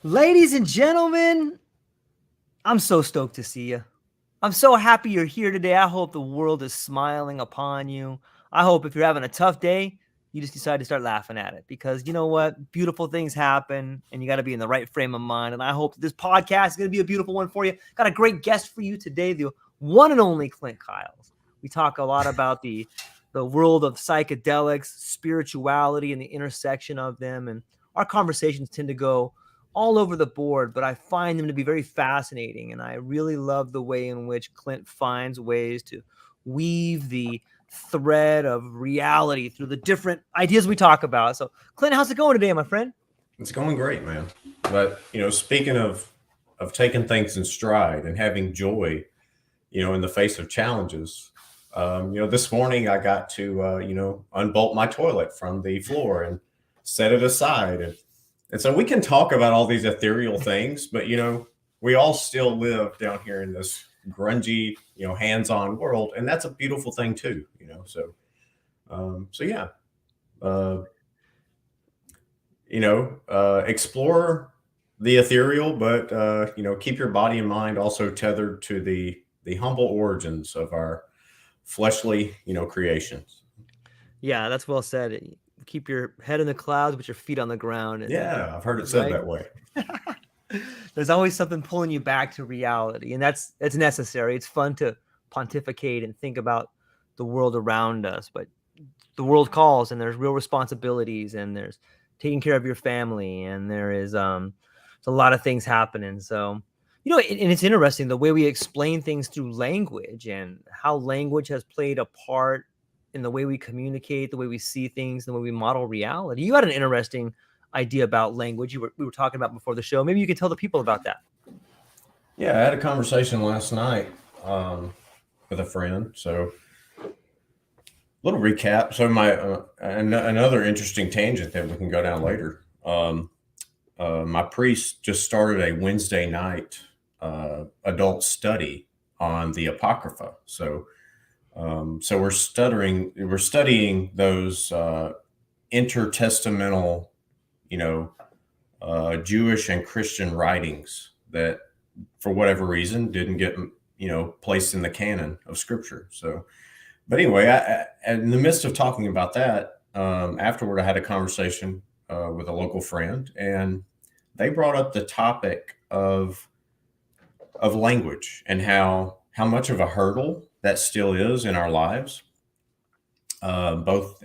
Ladies and gentlemen, I'm so stoked to see you. I'm so happy you're here today. I hope the world is smiling upon you. I hope if you're having a tough day, you just decide to start laughing at it because you know what? Beautiful things happen and you got to be in the right frame of mind. And I hope this podcast is going to be a beautiful one for you. Got a great guest for you today, the one and only Clint Kyles. We talk a lot about the world of psychedelics, spirituality, and the intersection of them. And our conversations tend to go all over the board, but I find them to be very fascinating. And I really love the way in which Clint finds ways to weave the thread of reality through the different ideas we talk about. So, Clint, how's it going today, my friend? It's going great, man. But speaking of taking things in stride and having joy, in the face of challenges. This morning I got to unbolt my toilet from the floor and set it aside, and so we can talk about all these ethereal things, but we all still live down here in this grungy, hands-on world, and that's a beautiful thing too. So yeah. Uh, explore the ethereal, but keep your body and mind also tethered to the humble origins of our fleshly, creations. Yeah, that's well said. Keep your head in the clouds, but your feet on the ground. And Yeah, I've heard it said right, that way. there's always something pulling you back to reality, and that's necessary. It's fun to pontificate and think about the world around us, but the world calls, and there's real responsibilities, and there's taking care of your family, and there's a lot of things happening. So and it's interesting the way we explain things through language and how language has played a part in the way we communicate, the way we see things, the way we model reality. You had an interesting idea about language we were talking about before the show. Maybe you could tell the people about that. Yeah, I had a conversation last night with a friend. So, little recap. So, another interesting tangent that we can go down later. My priest just started a Wednesday night adult study on the Apocrypha. So we're studying those intertestamental, Jewish and Christian writings that, for whatever reason, didn't get placed in the canon of Scripture. So, but anyway, in the midst of talking about that, afterward, I had a conversation with a local friend, and they brought up the topic of language and how much of a hurdle that still is in our lives, both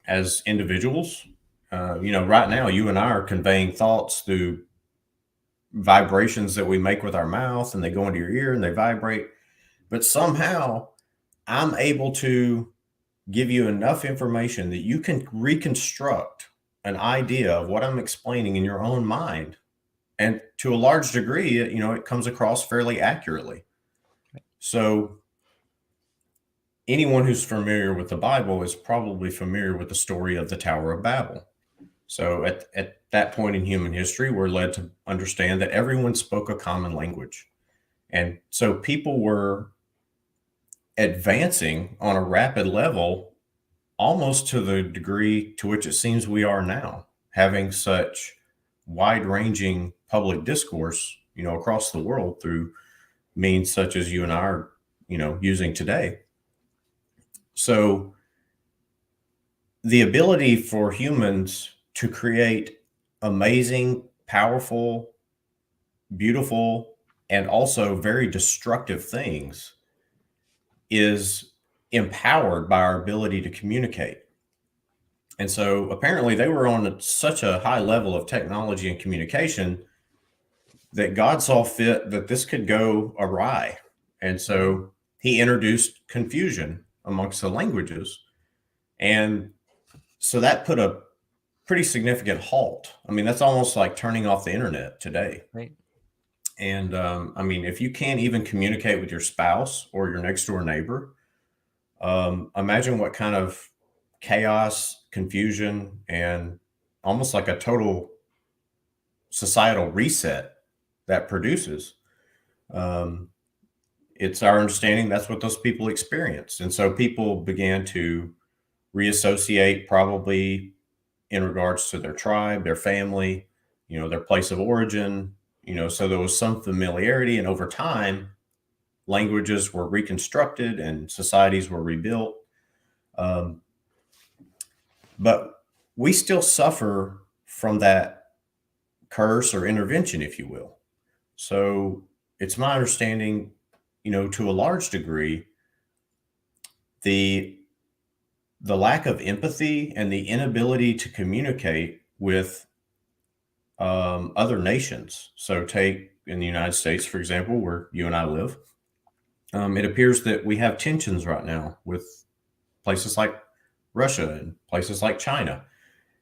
as individuals. Right now, you and I are conveying thoughts through vibrations that we make with our mouth, and they go into your ear and they vibrate. But somehow, I'm able to give you enough information that you can reconstruct an idea of what I'm explaining in your own mind. And to a large degree, it comes across fairly accurately. So anyone who's familiar with the Bible is probably familiar with the story of the Tower of Babel. So at that point in human history, we're led to understand that everyone spoke a common language. And so people were advancing on a rapid level, almost to the degree to which it seems we are now, having such wide ranging public discourse, across the world through means such as you and I are, using today. So the ability for humans to create amazing, powerful, beautiful, and also very destructive things is empowered by our ability to communicate. And so apparently they were on such a high level of technology and communication that God saw fit that this could go awry. And so he introduced confusion amongst the languages. And so that put a pretty significant halt. I mean, that's almost like turning off the internet today. Right. And if you can't even communicate with your spouse or your next door neighbor, imagine what kind of chaos, confusion, and almost like a total societal reset that produces. It's our understanding that's what those people experienced. And so people began to reassociate, probably in regards to their tribe, their family, their place of origin, so there was some familiarity. And over time, languages were reconstructed and societies were rebuilt. Um, but we still suffer from that curse or intervention, if you will. So it's my understanding, to a large degree, the lack of empathy and the inability to communicate with other nations. So take in the United States, for example, where you and I live, it appears that we have tensions right now with places like Russia and places like China.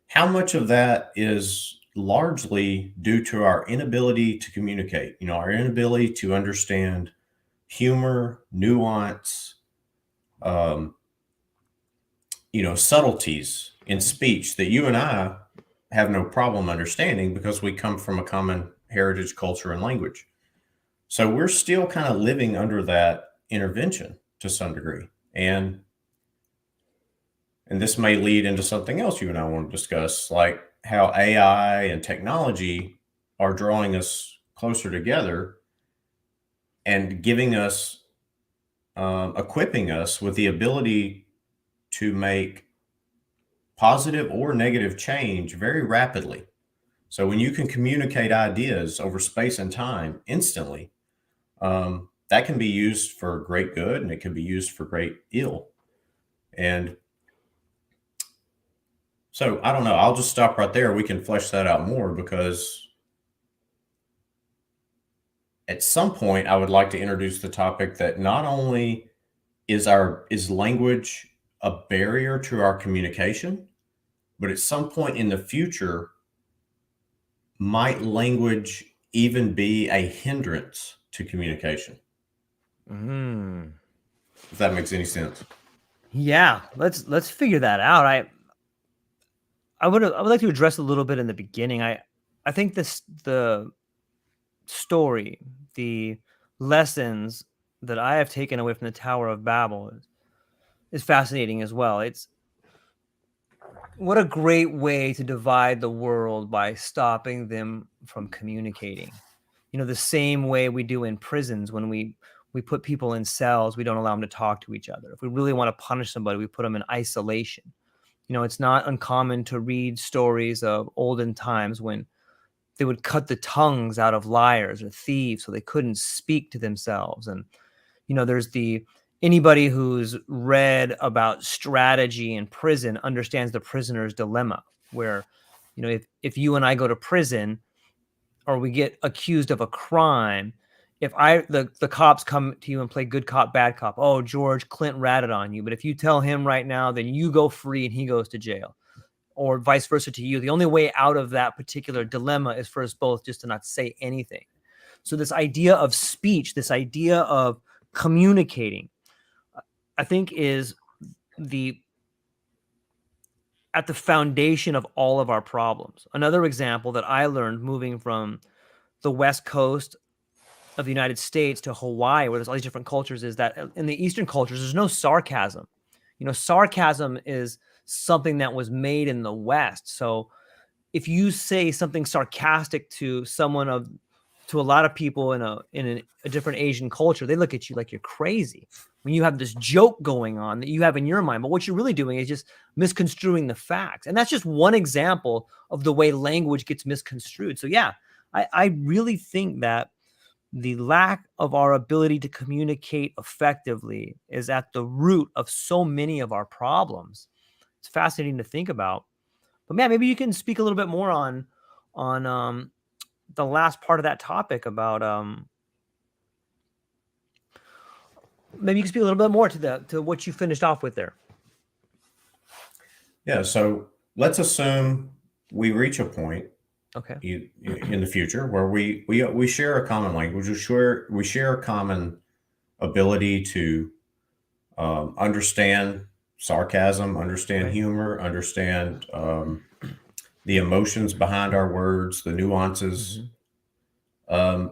How much of that is largely due to our inability to communicate, our inability to understand humor, nuance, um, subtleties in speech that you and I have no problem understanding because we come from a common heritage, culture, and language. So we're still kind of living under that intervention to some degree. And this may lead into something else you and I want to discuss, like how AI and technology are drawing us closer together and giving us, equipping us with the ability to make positive or negative change very rapidly. So when you can communicate ideas over space and time instantly, that can be used for great good and it can be used for great ill. And so I don't know. I'll just stop right there. We can flesh that out more because at some point I would like to introduce the topic that not only is language a barrier to our communication, but at some point in the future, might language even be a hindrance to communication? Mm. If that makes any sense. Yeah, let's figure that out. I would like to address a little bit in the beginning. I think the story, the lessons that I have taken away from the Tower of Babel is fascinating as well. It's what a great way to divide the world by stopping them from communicating. The same way we do in prisons when we put people in cells, we don't allow them to talk to each other. If we really want to punish somebody, we put them in isolation. It's not uncommon to read stories of olden times when they would cut the tongues out of liars or thieves so they couldn't speak to themselves. And there's anybody who's read about strategy in prison understands the prisoner's dilemma, where if you and I go to prison or we get accused of a crime, if the cops come to you and play good cop bad cop, oh, George, Clint ratted on you, but if you tell him right now, then you go free and he goes to jail, or vice versa to you. The only way out of that particular dilemma is for us both just to not say anything. So this idea of speech, this idea of communicating, I think is at the foundation of all of our problems. Another example that I learned moving from the West Coast of the United States to Hawaii, where there's all these different cultures, is that in the Eastern cultures, there's no sarcasm. Sarcasm is something that was made in the West. So if you say something sarcastic to to a lot of people in a different Asian culture, they look at you like you're crazy when you have this joke going on that you have in your mind. But what you're really doing is just misconstruing the facts. And that's just one example of the way language gets misconstrued. So yeah, I really think that the lack of our ability to communicate effectively is at the root of so many of our problems. It's fascinating to think about. But man, maybe you can speak a little bit more on the last part of that topic about maybe you can speak a little bit more to what you finished off with there. Yeah. So let's assume we reach a point, Okay, in the future where we share a common language, we share a common ability to understand sarcasm, understand right. humor, understand the emotions behind our words, the nuances, and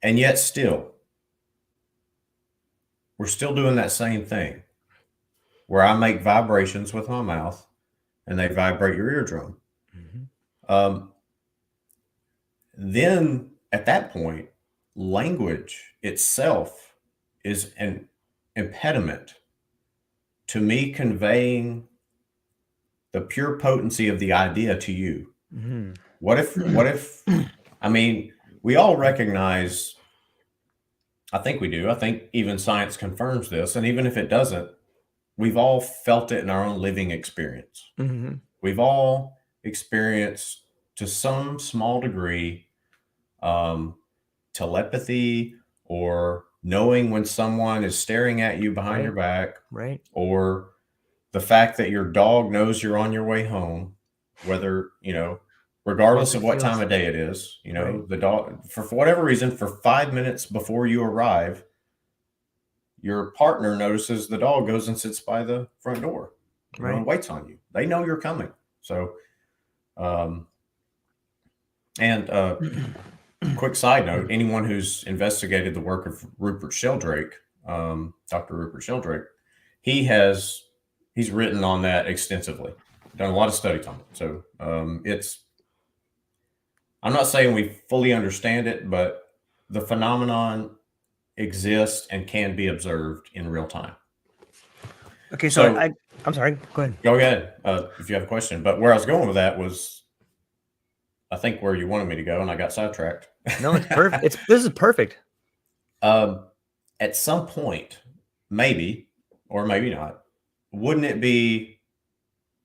yet still we're still doing that same thing where I make vibrations with my mouth and they vibrate your eardrum. Mm-hmm. Um, then at that point, language itself is an impediment to me conveying the pure potency of the idea to you. Mm-hmm. What if, I mean, we all recognize, I think we do, I think even science confirms this, and even if it doesn't, we've all felt it in our own living experience. Mm-hmm. We've all experienced to some small degree um, telepathy or knowing when someone is staring at you behind Right. your back, Right. or the fact that your dog knows you're on your way home, whether, you know, regardless Yes, it of what time feels of day it is, you right. know, the dog, for whatever reason, for 5 minutes before you arrive, your partner notices the dog goes and sits by the front door, you know, Right. and waits on you. They know you're coming. So, um, and quick side note, anyone who's investigated the work of Rupert Sheldrake, Dr. Rupert Sheldrake, he has, he's written on that extensively, done a lot of studies on it. So it's, I'm not saying we fully understand it, but the phenomenon exists and can be observed in real time. Okay, so So I'm sorry. Go ahead. go ahead if you have a question. But where I was going with that was, I think where you wanted me to go, and I got sidetracked. No, it's perfect. This is perfect. At some point, maybe or maybe not, wouldn't it be,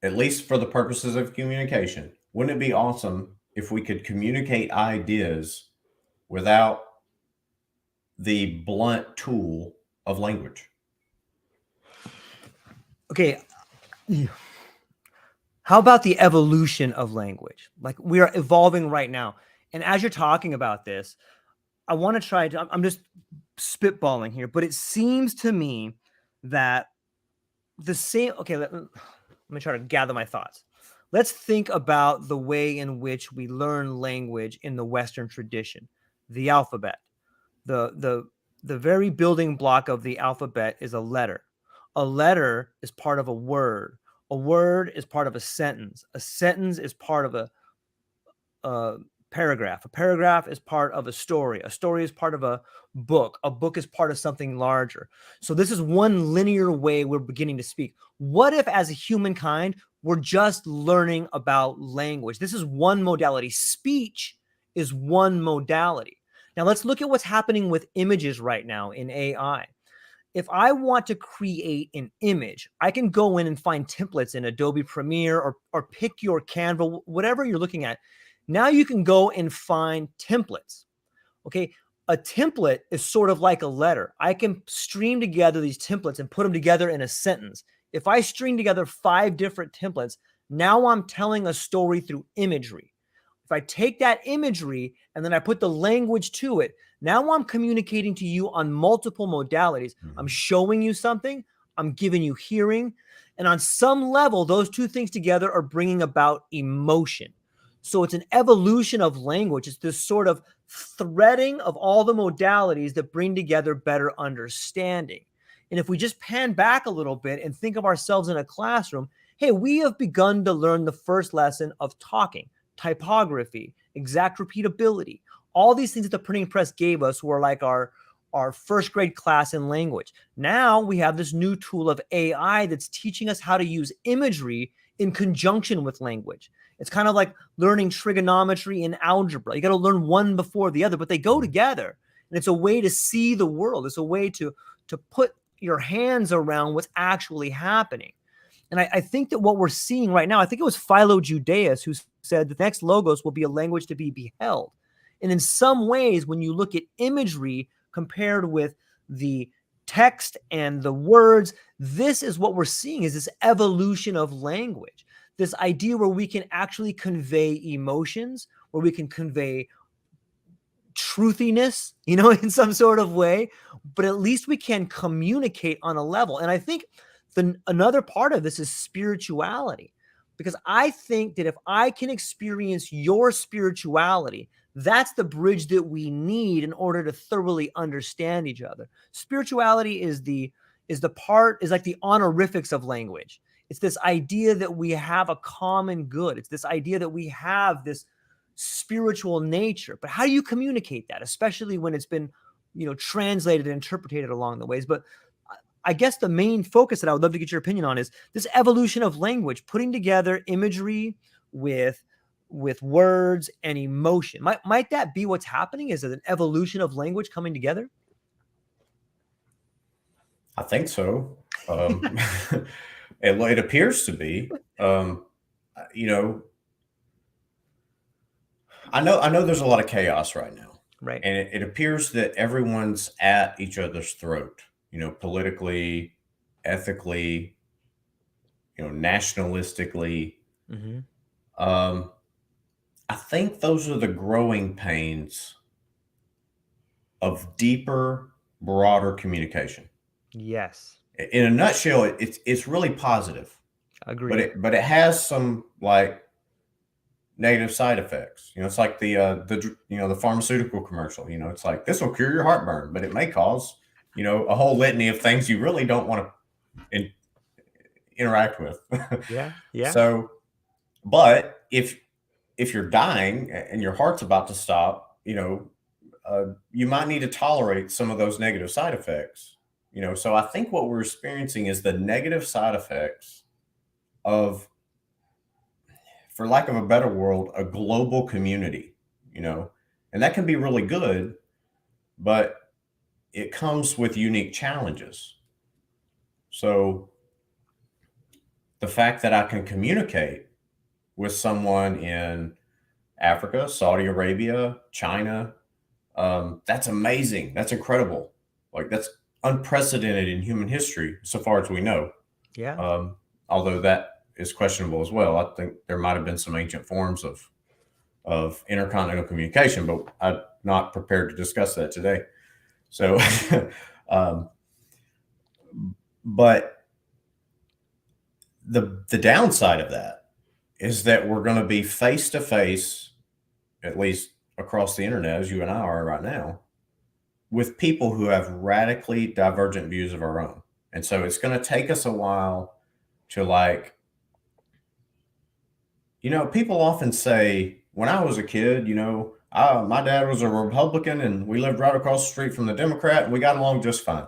at least for the purposes of communication, wouldn't it be awesome if we could communicate ideas without the blunt tool of language? Okay. How about the evolution of language? Like we are evolving right now. And as you're talking about this, I want to try to, I'm just spitballing here, but it seems to me that the same, okay, let me try to gather my thoughts. Let's think about the way in which we learn language in the Western tradition, the alphabet. The very building block of the alphabet is a letter. A letter is part of a word. A word is part of a sentence. A sentence is part of a paragraph. A paragraph is part of a story. A story is part of a book. A book is part of something larger. So this is one linear way we're beginning to speak. What if, as a humankind, we're just learning about language? This is one modality. Speech is one modality. Now let's look at what's happening with images right now in AI. If I want to create an image, I can go in and find templates in Adobe Premiere or pick your Canva, whatever you're looking at. Now you can go and find templates. Okay. A template is sort of like a letter. I can stream together these templates and put them together in a sentence. If I string together 5 different templates, now I'm telling a story through imagery. If I take that imagery and then I put the language to it, now I'm communicating to you on multiple modalities. I'm showing you something, I'm giving you hearing, and on some level, those two things together are bringing about emotion. So it's an evolution of language. It's this sort of threading of all the modalities that bring together better understanding. And if we just pan back a little bit and think of ourselves in a classroom, hey, we have begun to learn the first lesson of talking, typography, exact repeatability, all these things that the printing press gave us were like our first grade class in language. Now we have this new tool of AI that's teaching us how to use imagery in conjunction with language. It's kind of like learning trigonometry and algebra. You got to learn one before the other, but they go together. And it's a way to see the world. It's a way to put your hands around what's actually happening. And I think that what we're seeing right now, I think it was Philo Judaeus who said the next logos will be a language to be beheld. And in some ways, when you look at imagery compared with the text and the words, this is what we're seeing is this evolution of language, this idea where we can actually convey emotions, where we can convey truthiness, in some sort of way, but at least we can communicate on a level. And I think another part of this is spirituality, because I think that if I can experience your spirituality, that's the bridge that we need in order to thoroughly understand each other. Spirituality is like the honorifics of language. It's this idea that we have a common good. It's this idea that we have this spiritual nature. But how do you communicate that, especially when it's been, translated and interpreted along the ways? But I guess the main focus that I would love to get your opinion on is this evolution of language, putting together imagery with words and emotion. Might that be what's happening? Is it an evolution of language coming together? I think so. It appears to be. You know, I know there's a lot of chaos right now, Right. and it appears that everyone's at each other's throat. Politically, ethically, nationalistically. Mm-hmm. Um, I think those are the growing pains of deeper, broader communication. Yes. In a nutshell, it's really positive, but Agreed. it has some like negative side effects. It's like the pharmaceutical commercial. It's like this will cure your heartburn, but it may cause a whole litany of things you really don't want to interact with. Yeah. Yeah. So, but if you're dying and your heart's about to stop, you might need to tolerate some of those negative side effects. So I think what we're experiencing is the negative side effects of, for lack of a better word, a global community. And that can be really good, but it comes with unique challenges. So the fact that I can communicate with someone in Africa, Saudi Arabia, China, that's amazing. That's incredible. Like that's unprecedented in human history, so far as we know. Yeah. Although that is questionable as well. I think there might have been some ancient forms of intercontinental communication, but I'm not prepared to discuss that today. So, um, but the downside of that is that we're going to be face to face, at least across the internet, as you and I are right now, with people who have radically divergent views of our own. And so it's going to take us a while to people often say, when I was a kid, my dad was a Republican and we lived right across the street from the Democrat and we got along just fine.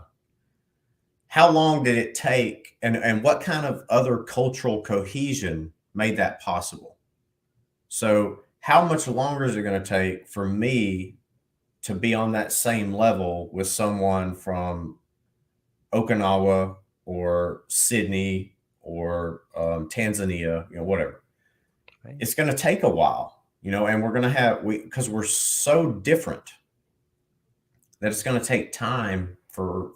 How long did it take and what kind of other cultural cohesion made that possible? So how much longer is it going to take for me to be on that same level with someone from Okinawa or Sydney or Tanzania, whatever? Right. It's going to take a while, and we're going to because we're so different that it's going to take time for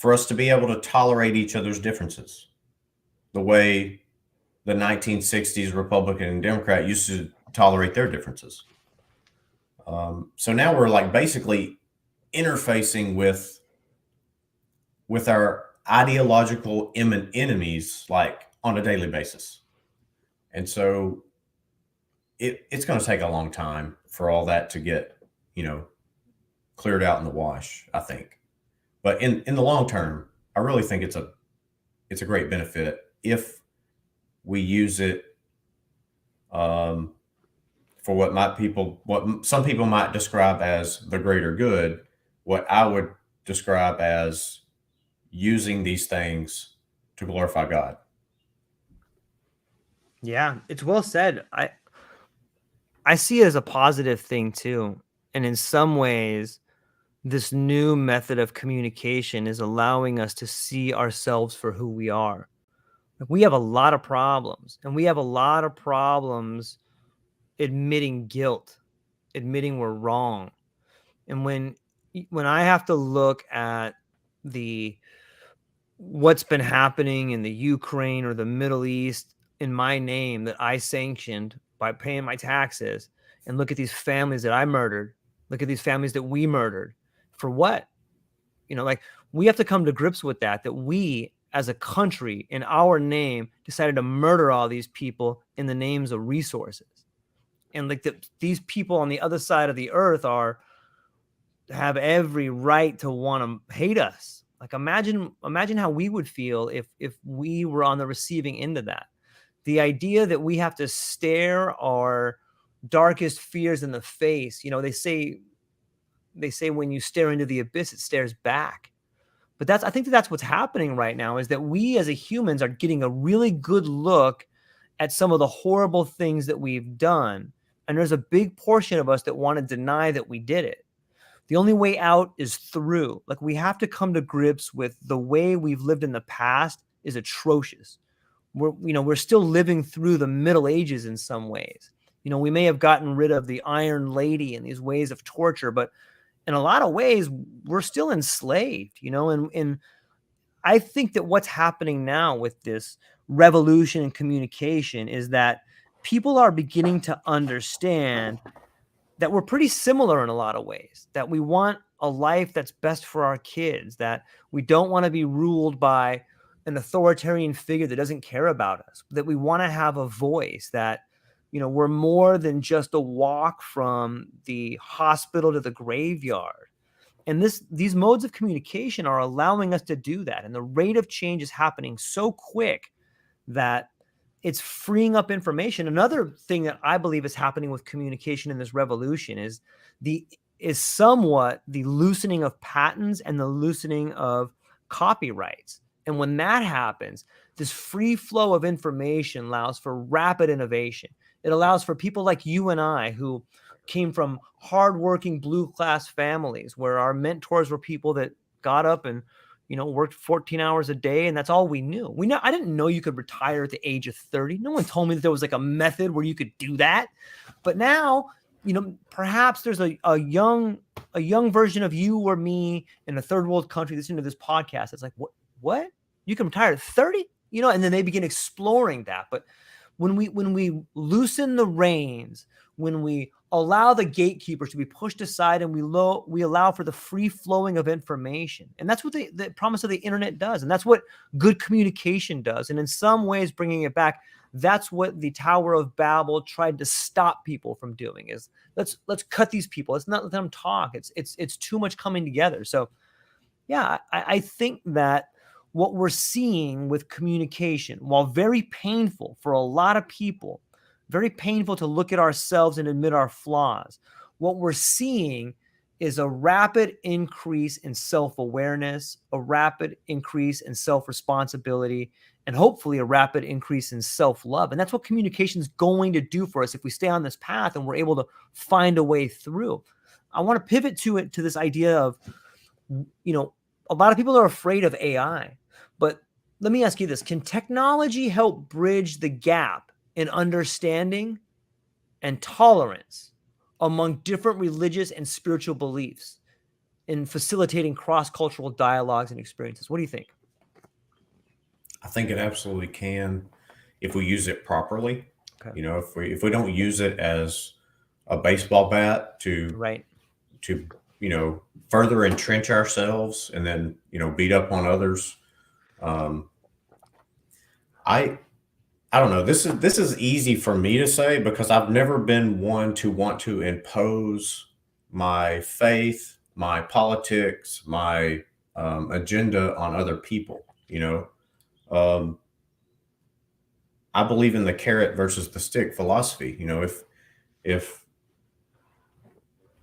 us to be able to tolerate each other's differences the way the 1960s Republican and Democrat used to tolerate their differences. So now we're like basically interfacing with our ideological enemies like on a daily basis. And so it's going to take a long time for all that to get, cleared out in the wash, I think. But in the long term, I really think it's a great benefit if we use it for what some people might describe as the greater good, what I would describe as using these things to glorify God. Yeah, it's well said. I see it as a positive thing too. And in some ways, this new method of communication is allowing us to see ourselves for who we are. Like, we have a lot of problems, and we have a lot of problems admitting guilt, admitting we're wrong. And when I have to look at the what's been happening in the Ukraine or the Middle East in my name that I sanctioned by paying my taxes, and look at these families that I murdered, look at these families that we murdered, for what? Like, we have to come to grips with that we as a country in our name decided to murder all these people in the names of resources. And like these people on the other side of the earth have every right to want to hate us. Like, imagine how we would feel if we were on the receiving end of that. The idea that we have to stare our darkest fears in the face. They say when you stare into the abyss, it stares back. But I think that's what's happening right now, is that we as a humans are getting a really good look at some of the horrible things that we've done. And there's a big portion of us that want to deny that we did it. The only way out is through. Like, we have to come to grips with the way we've lived in the past is atrocious. We're still living through the Middle Ages in some ways. We may have gotten rid of the Iron Lady and these ways of torture, but in a lot of ways, we're still enslaved, and I think that what's happening now with this revolution in communication is that people are beginning to understand that we're pretty similar in a lot of ways, that we want a life that's best for our kids, that we don't want to be ruled by an authoritarian figure that doesn't care about us, that we want to have a voice, that we're more than just a walk from the hospital to the graveyard. And these modes of communication are allowing us to do that. And the rate of change is happening so quick that it's freeing up information. Another thing that I believe is happening with communication in this revolution is somewhat the loosening of patents and the loosening of copyrights. And when that happens, this free flow of information allows for rapid innovation. It allows for people like you and I, who came from hardworking blue class families, where our mentors were people that got up and worked 14 hours a day, and that's all we knew. I didn't know you could retire at the age of 30. No one told me that there was like a method where you could do that. But now, perhaps there's a young version of you or me in a third world country listening to this podcast. It's like, what? You can retire at 30? And then they begin exploring that. But when we loosen the reins, when we allow the gatekeepers to be pushed aside, and we allow for the free flowing of information. And that's what the promise of the internet does. And that's what good communication does. And in some ways, bringing it back, that's what the Tower of Babel tried to stop people from doing, is let's cut these people. Let's not let them talk. It's too much coming together. So yeah, I think that what we're seeing with communication, while very painful for a lot of people, very painful to look at ourselves and admit our flaws, what we're seeing is a rapid increase in self-awareness, a rapid increase in self-responsibility, and hopefully a rapid increase in self-love. And that's what communication is going to do for us if we stay on this path and we're able to find a way through. I want to pivot to this idea of, a lot of people are afraid of AI, but let me ask you this. Can technology help bridge the gap in understanding and tolerance among different religious and spiritual beliefs in facilitating cross-cultural dialogues and experiences? What do you think? I think it absolutely can, if we use it properly. Okay. If we don't use it as a baseball bat to Right. further entrench ourselves and then beat up on others. I don't know. This is easy for me to say, because I've never been one to want to impose my faith, my politics, my agenda on other people. Um, I believe in the carrot versus the stick philosophy. If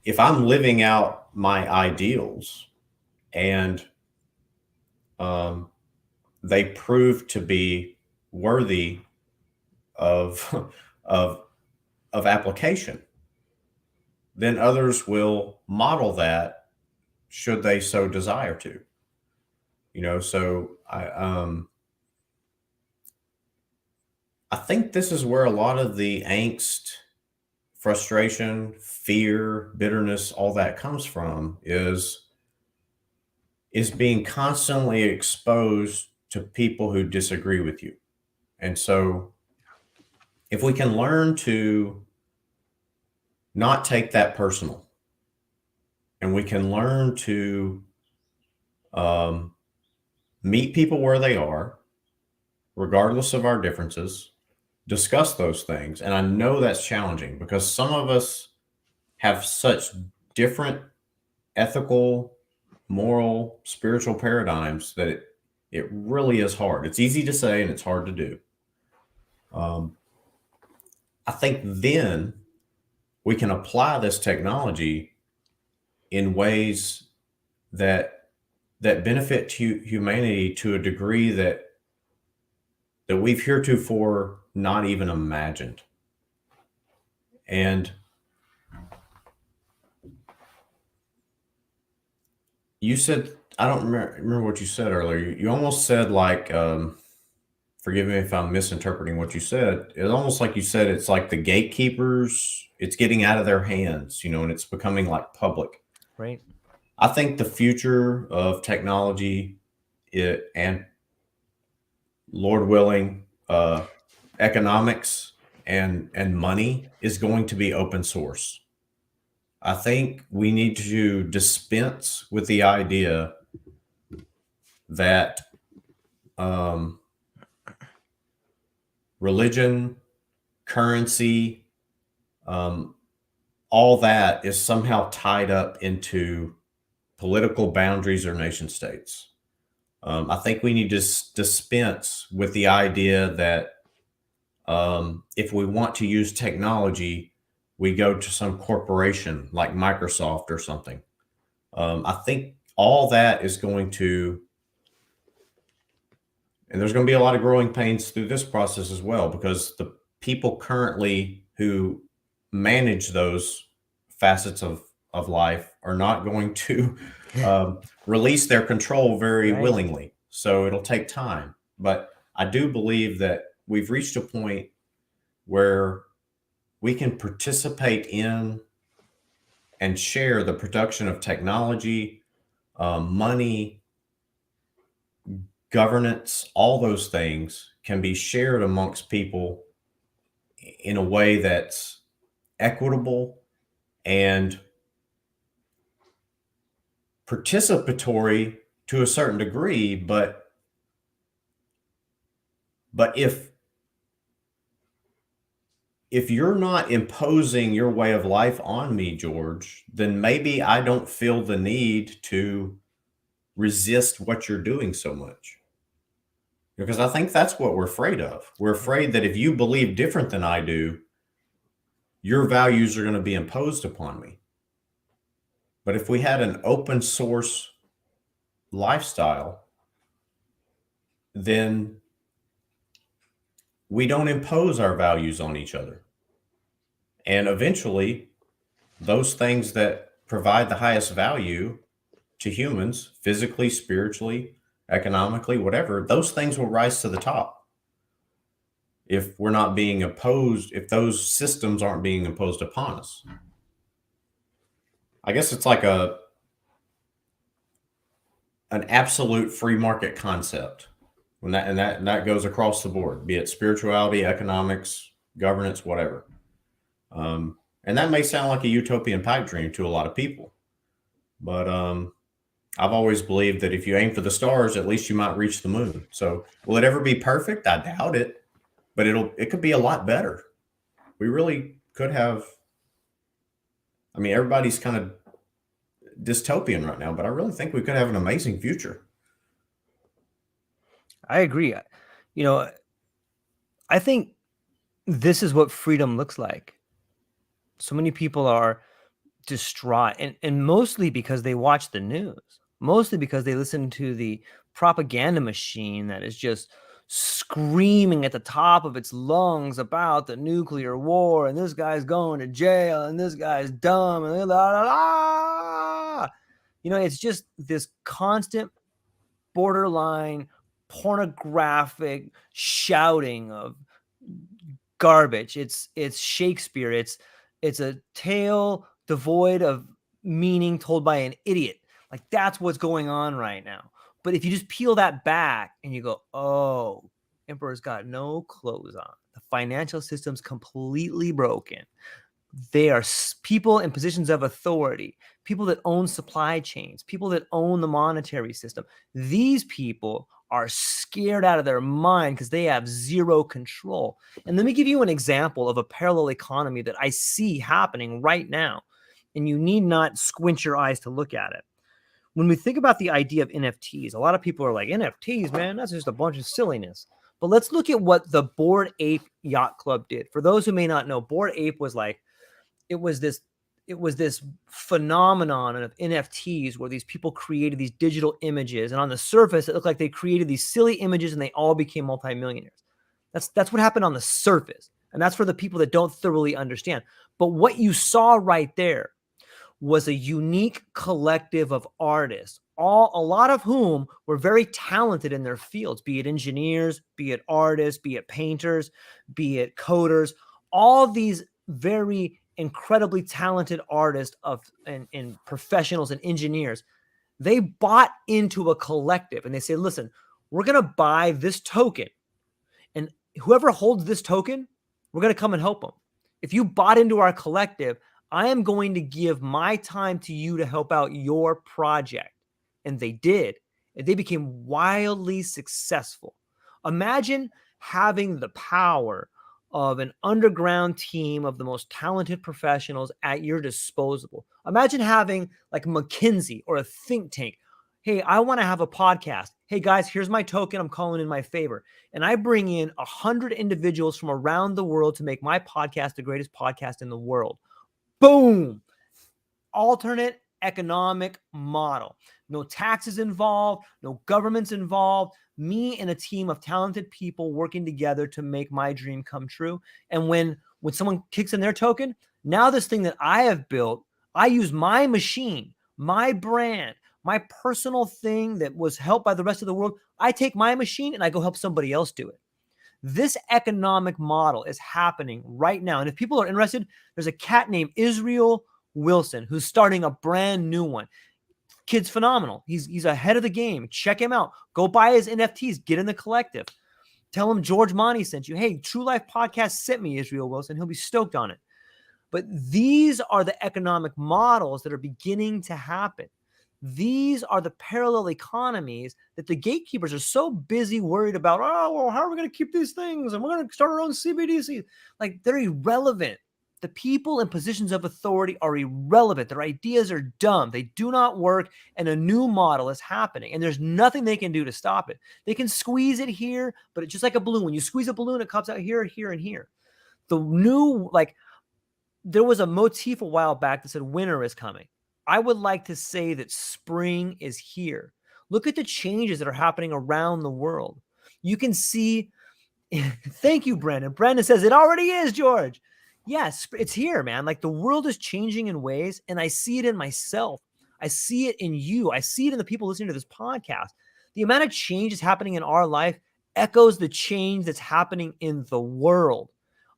if I'm living out my ideals and they prove to be worthy of of application, then others will model that should they so desire to. So I think this is where a lot of the angst, frustration, fear, bitterness, all that comes from, is being constantly exposed to people who disagree with you. And so if we can learn to not take that personal, and we can learn to meet people where they are, regardless of our differences, discuss those things. And I know that's challenging, because some of us have such different ethical, moral, spiritual paradigms that it really is hard. It's easy to say and it's hard to do. Um, I think then we can apply this technology in ways that benefit humanity to a degree that we've heretofore not even imagined. And you said, I don't remember what you said earlier. You almost said like, forgive me if I'm misinterpreting what you said. It's almost like you said it's like the gatekeepers, it's getting out of their hands, and it's becoming like public. Right. I think the future of technology, and Lord willing, economics and money is going to be open source. I think we need to dispense with the idea that um, religion, currency, um, all that is somehow tied up into political boundaries or nation states. I think we need to dispense with the idea that if we want to use technology, we go to some corporation like Microsoft or something. I think all that is going to, and there's going to be a lot of growing pains through this process as well, because the people currently who manage those facets of life are not going to release their control very Right. willingly. So it'll take time. But I do believe that we've reached a point where we can participate in and share the production of technology, money, governance, all those things can be shared amongst people in a way that's equitable and participatory to a certain degree, but if you're not imposing your way of life on me, George, then maybe I don't feel the need to resist what you're doing so much. Because I think that's what we're afraid of. We're afraid that if you believe different than I do, your values are going to be imposed upon me. But if we had an open source lifestyle, then we don't impose our values on each other. And eventually, those things that provide the highest value to humans, physically, spiritually, economically, whatever, those things will rise to the top. If we're not being opposed, if those systems aren't being imposed upon us. I guess it's like an absolute free market concept. When that goes across the board, be it spirituality, economics, governance, whatever. And that may sound like a utopian pipe dream to a lot of people, but I've always believed that if you aim for the stars, at least you might reach the moon. So will it ever be perfect? I doubt it, but it could be a lot better. We really could have. I mean, everybody's kind of dystopian right now, but I really think we could have an amazing future. I agree. I think this is what freedom looks like. So many people are distraught, and mostly because they watch the news, mostly because they listen to the propaganda machine that is just screaming at the top of its lungs about the nuclear war, and this guy's going to jail, and this guy's dumb, and la la la. It's just this constant borderline pornographic shouting of garbage. It's Shakespeare. It's a tale devoid of meaning told by an idiot. Like, that's what's going on right now. But if you just peel that back and you go, oh, emperor's got no clothes on, the financial system's completely broken, they are people in positions of authority, people that own supply chains, people that own the monetary system. These people are scared out of their mind because they have zero control. And let me give you an example of a parallel economy that I see happening right now. And you need not squint your eyes to look at it. When we think about the idea of NFTs, a lot of people are like, NFTs, man, that's just a bunch of silliness. But let's look at what the Bored Ape Yacht Club did. For those who may not know, Bored Ape was like, it was this phenomenon of NFTs where these people created these digital images, and on the surface it looked like they created these silly images and they all became multimillionaires. That's what happened on the surface, and that's for the people that don't thoroughly understand. But what you saw right there was a unique collective of artists, a lot of whom were very talented in their fields, be it engineers, be it artists, be it painters, be it coders, all these very incredibly talented artists and professionals and engineers. They bought into a collective and they say, listen, we're going to buy this token, and whoever holds this token, we're going to come and help them. If you bought into our collective, I am going to give my time to you to help out your project. And they did. And they became wildly successful. Imagine having the power of an underground team of the most talented professionals at your disposal. Imagine having like McKinsey or a think tank. Hey, I want to have a podcast. Hey guys, here's my token. I'm calling in my favor. And I bring in 100 individuals from around the world to make my podcast the greatest podcast in the world. Boom. Alternate economic model. No taxes involved, no governments involved. Me and a team of talented people working together to make my dream come true. And when someone kicks in their token, now this thing that I have built, I use my machine, my brand, my personal thing that was helped by the rest of the world. I take my machine and I go help somebody else do it. This economic model is happening right now. And if people are interested, there's a cat named Israel Wilson who's starting a brand new one. Kid's phenomenal. He's ahead of the game. Check him out. Go buy his NFTs. Get in the collective. Tell him George Monty sent you. Hey, True Life Podcast sent me Israel Wilson. He'll be stoked on it. But these are the economic models that are beginning to happen. These are the parallel economies that the gatekeepers are so busy worried about. Oh, well, how are we going to keep these things? And we're going to start our own CBDC. Like, they're irrelevant. The people in positions of authority are irrelevant. Their ideas are dumb. They do not work, and a new model is happening, and there's nothing they can do to stop it. They can squeeze it here, but it's just like a balloon. When you squeeze a balloon, it comes out here, here, and here. The new, like, there was a motif a while back that said winter is coming. I would like to say that spring is here. Look at the changes that are happening around the world. You can see, thank you, Brandon. Brandon says it already is, George. Yes, it's here, man. Like, the world is changing in ways, and I see it in myself. I see it in you. I see it in the people listening to this podcast. The amount of change that's happening in our life echoes the change that's happening in the world.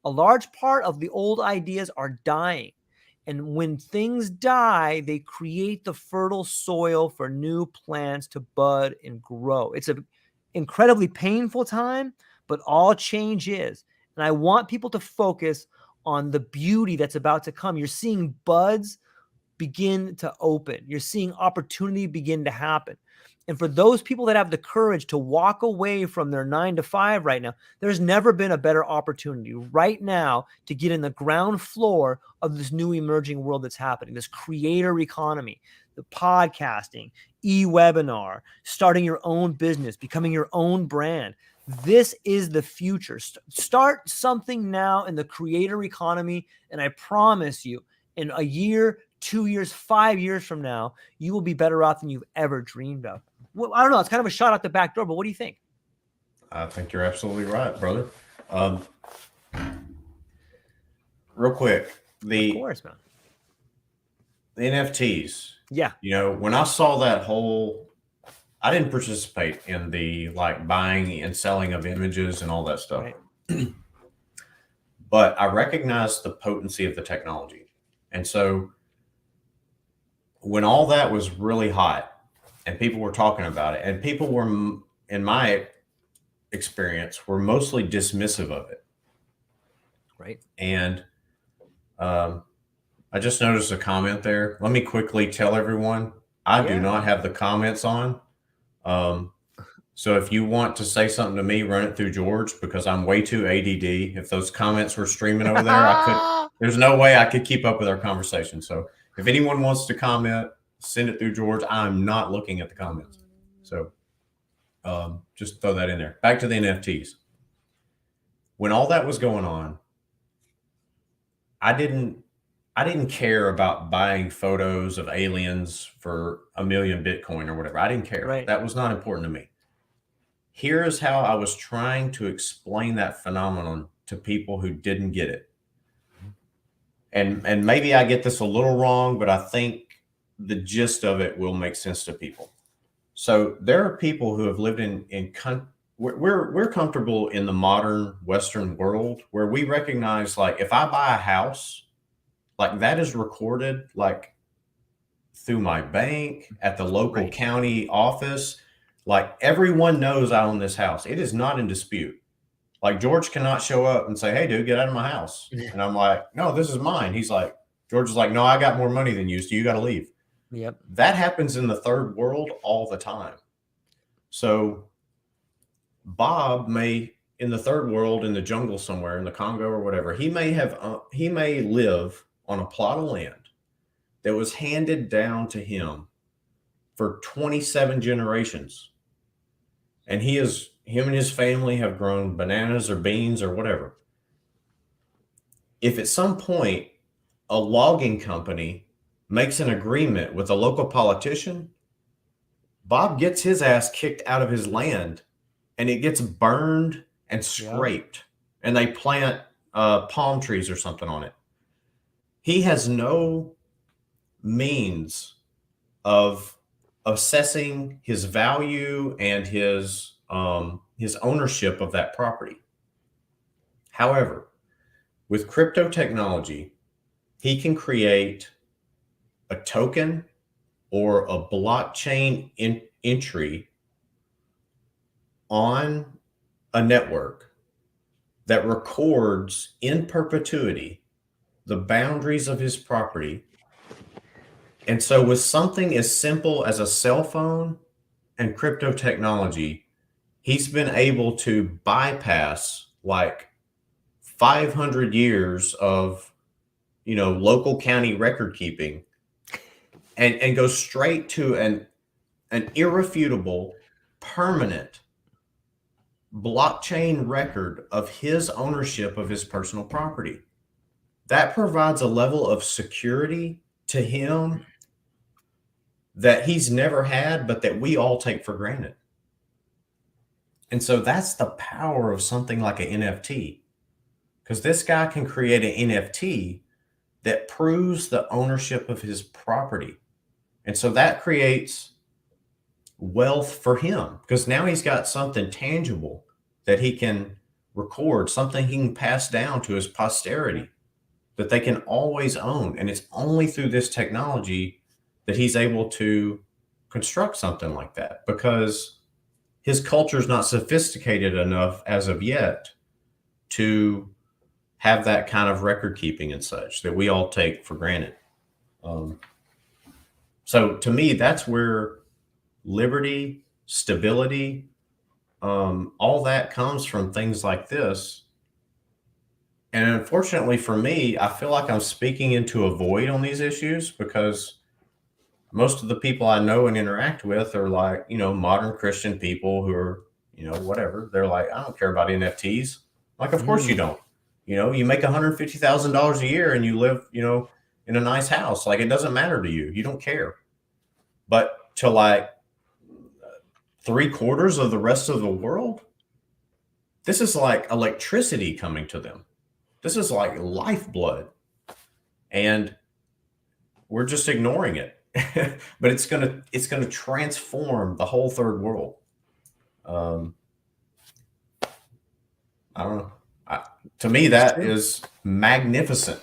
A large part of the old ideas are dying. And when things die, they create the fertile soil for new plants to bud and grow. It's an incredibly painful time, but all change is. And I want people to focus on the beauty that's about to come. You're seeing buds begin to open. You're seeing opportunity begin to happen. And for those people that have the courage to walk away from their 9-to-5 right now, there's never been a better opportunity right now to get in the ground floor of this new emerging world that's happening, this creator economy, the podcasting, e-webinar, starting your own business, becoming your own brand. This is the future. Start something now in the creator economy, and I promise you, in a year, 2 years, 5 years from now, you will be better off than you've ever dreamed of. Well, I don't know. It's kind of a shot out the back door, but what do you think? I think you're absolutely right, brother. Real quick, Of course, man. The NFTs. Yeah. You know, when I saw that whole, I didn't participate in the like buying and selling of images and all that stuff. Right. But I recognized the potency of the technology. And so when all that was really hot and people were talking about it, and people were, in my experience, were mostly dismissive of it. Right. And I just noticed a comment there. Let me quickly tell everyone, I do not have the comments on. So if you want to say something to me, run it through George, because I'm way too ADD. If those comments were streaming over there, there's no way I could keep up with our conversation. So if anyone wants to comment, send it through George. I'm not looking at the comments. So just throw that in there. Back to the NFTs. when all that was going on, I didn't I didn't care about buying photos of aliens for a million Bitcoin or whatever. I didn't care. Right. That was not important to me. Here is how I was trying to explain that phenomenon to people who didn't get it. And maybe I get this a little wrong, but I think the gist of it will make sense to people. So there are people who have lived we're comfortable in the modern Western world where we recognize, like, if I buy a house, like, that is recorded, like, through my bank at the local Right. county office. Like, everyone knows I own this house. It is not in dispute. Like, George cannot show up and say, "Hey, dude, get out of my house." And I'm like, "No, this is mine." He's like, George is like, "No, I got more money than you, so you got to leave." Yep. That happens in the third world all the time. So Bob may, in the third world, in the jungle somewhere in the Congo or whatever, he may live on a plot of land that was handed down to him for 27 generations. And him and his family have grown bananas or beans or whatever. If at some point a logging company makes an agreement with a local politician, Bob gets his ass kicked out of his land and it gets burned and Yep. scraped, and they plant palm trees or something on it. He has no means of assessing his value and his ownership of that property. However, with crypto technology, he can create a token or a blockchain entry on a network that records in perpetuity the boundaries of his property. And so, with something as simple as a cell phone and crypto technology, he's been able to bypass like 500 years of, local county record keeping and go straight to an irrefutable, permanent blockchain record of his ownership of his personal property. That provides a level of security to him that he's never had, but that we all take for granted. And so that's the power of something like an NFT, because this guy can create an NFT that proves the ownership of his property. And so that creates wealth for him, because now he's got something tangible that he can record, something he can pass down to his posterity that they can always own. And it's only through this technology that he's able to construct something like that, because his culture is not sophisticated enough as of yet to have that kind of record keeping and such that we all take for granted. So to me, that's where liberty, stability, all that comes from things like this. And unfortunately for me, I feel like I'm speaking into a void on these issues, because most of the people I know and interact with are like, modern Christian people who are, whatever. They're like, "I don't care about NFTs." Like, of course you don't. You make $150,000 a year and you live, in a nice house. Like, it doesn't matter to you. You don't care. But to like 3/4 of the rest of the world, this is like electricity coming to them. This is like lifeblood. And we're just ignoring it. But it's gonna transform the whole third world. I don't know. To me, that is magnificent.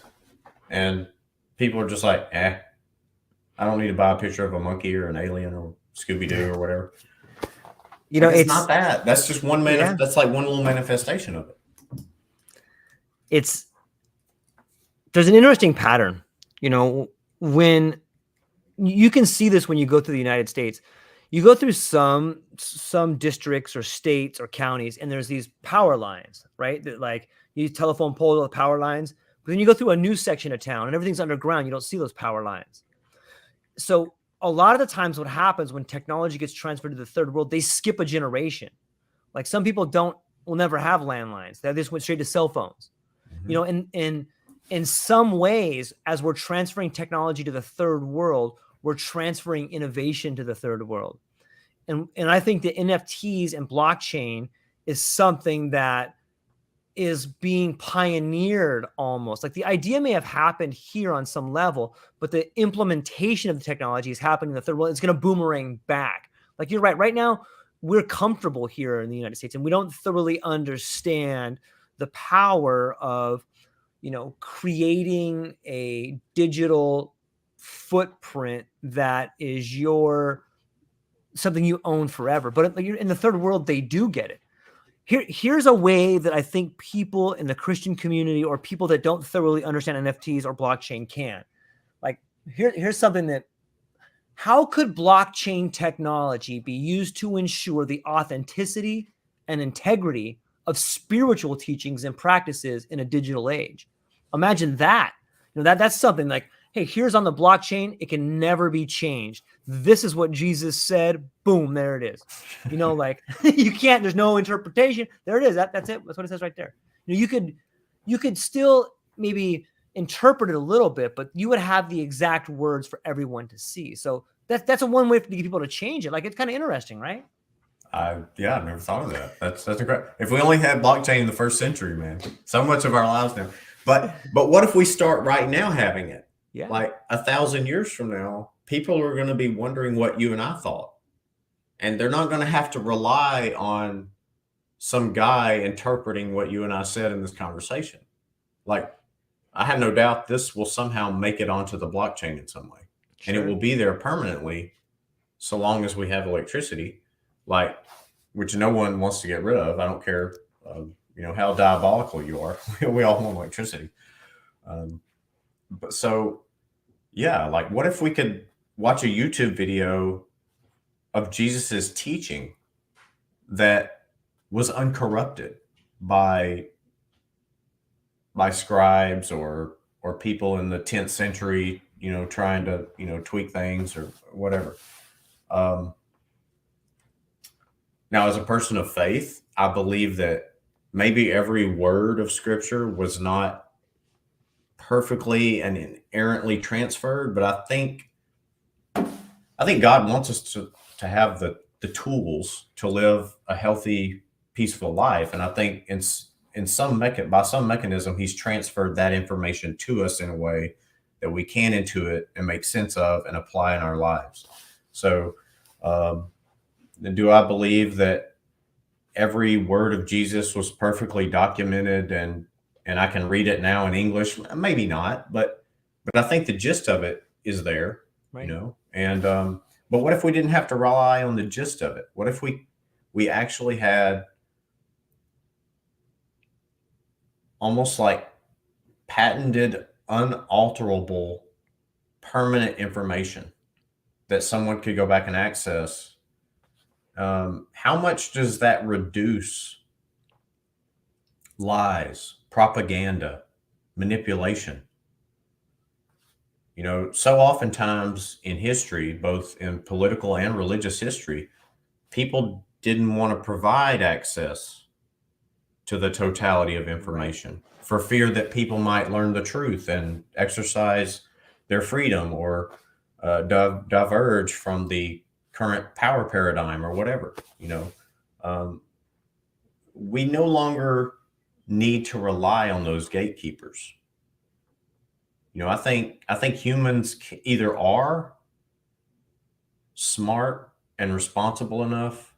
And people are just like, I don't need to buy a picture of a monkey or an alien or Scooby Doo or whatever. Like, it's not that. That's just that's like one little manifestation of it. There's an interesting pattern, when you can see this when you go through the United States. You go through some districts or states or counties, and there's these power lines, right? That, like, you telephone pole with power lines, but then you go through a new section of town and everything's underground. You don't see those power lines. So a lot of the times what happens when technology gets transferred to the third world, they skip a generation. Like, some people don't will never have landlines. They just went straight to cell phones. Mhm. You know, in some ways, as we're transferring technology to the third world, we're transferring innovation to the third world. And I think the NFTs and blockchain is something that is being pioneered almost. Like the idea may have happened here on some level, but the implementation of the technology is happening in the third world. It's going to boomerang back. Like you're right. Right now, we're comfortable here in the United States and we don't thoroughly understand the power of, you know, creating a digital footprint that is your something you own forever. But in the third world, they do get it. Here's a way that I think people in the Christian community or people that don't thoroughly understand NFTs or blockchain can. Like, here's something that, how could blockchain technology be used to ensure the authenticity and integrity of spiritual teachings and practices in a digital age? Imagine that. You know, that's something like, hey, here's on the blockchain, it can never be changed. This is what Jesus said. Boom, there it is. You know, like you can't, there's no interpretation. There it is. That's it. That's what it says right there. You know, you could still maybe interpret it a little bit, but you would have the exact words for everyone to see. So that's a one way to get people to change it. Like it's kind of interesting, right? Yeah, I've never thought of that. That's incredible. If we only had blockchain in the first century, man, so much of our lives now. But what if we start right now having it? Yeah. Like 1,000 years from now, people are going to be wondering what you and I thought, and they're not going to have to rely on some guy interpreting what you and I said in this conversation. Like, I have no doubt this will somehow make it onto the blockchain in some way, and it Sure. will be there permanently, so long as we have electricity, like, which no one wants to get rid of. I don't care, you know, how diabolical you are. We all want electricity. But so, yeah, like, what if we could watch a YouTube video of Jesus's teaching that was uncorrupted by scribes or people in the 10th century, you know, trying to, you know, tweak things or whatever. Now, as a person of faith, I believe that maybe every word of scripture was not perfectly and inerrantly transferred, but I think God wants us to have the tools to live a healthy, peaceful life. And I think by some mechanism, He's transferred that information to us in a way that we can intuit and make sense of and apply in our lives. So, do I believe that every word of Jesus was perfectly documented and I can read it now in English? Maybe not, but I think the gist of it is there, Right. you know. And but what if we didn't have to rely on the gist of it? What if we actually had almost like patented, unalterable, permanent information that someone could go back and access? How much does that reduce lies, propaganda, manipulation? You know, so oftentimes in history, both in political and religious history, people didn't want to provide access to the totality of information for fear that people might learn the truth and exercise their freedom or diverge from the current power paradigm or whatever. You know, we no longer need to rely on those gatekeepers. You know, I think humans either are smart and responsible enough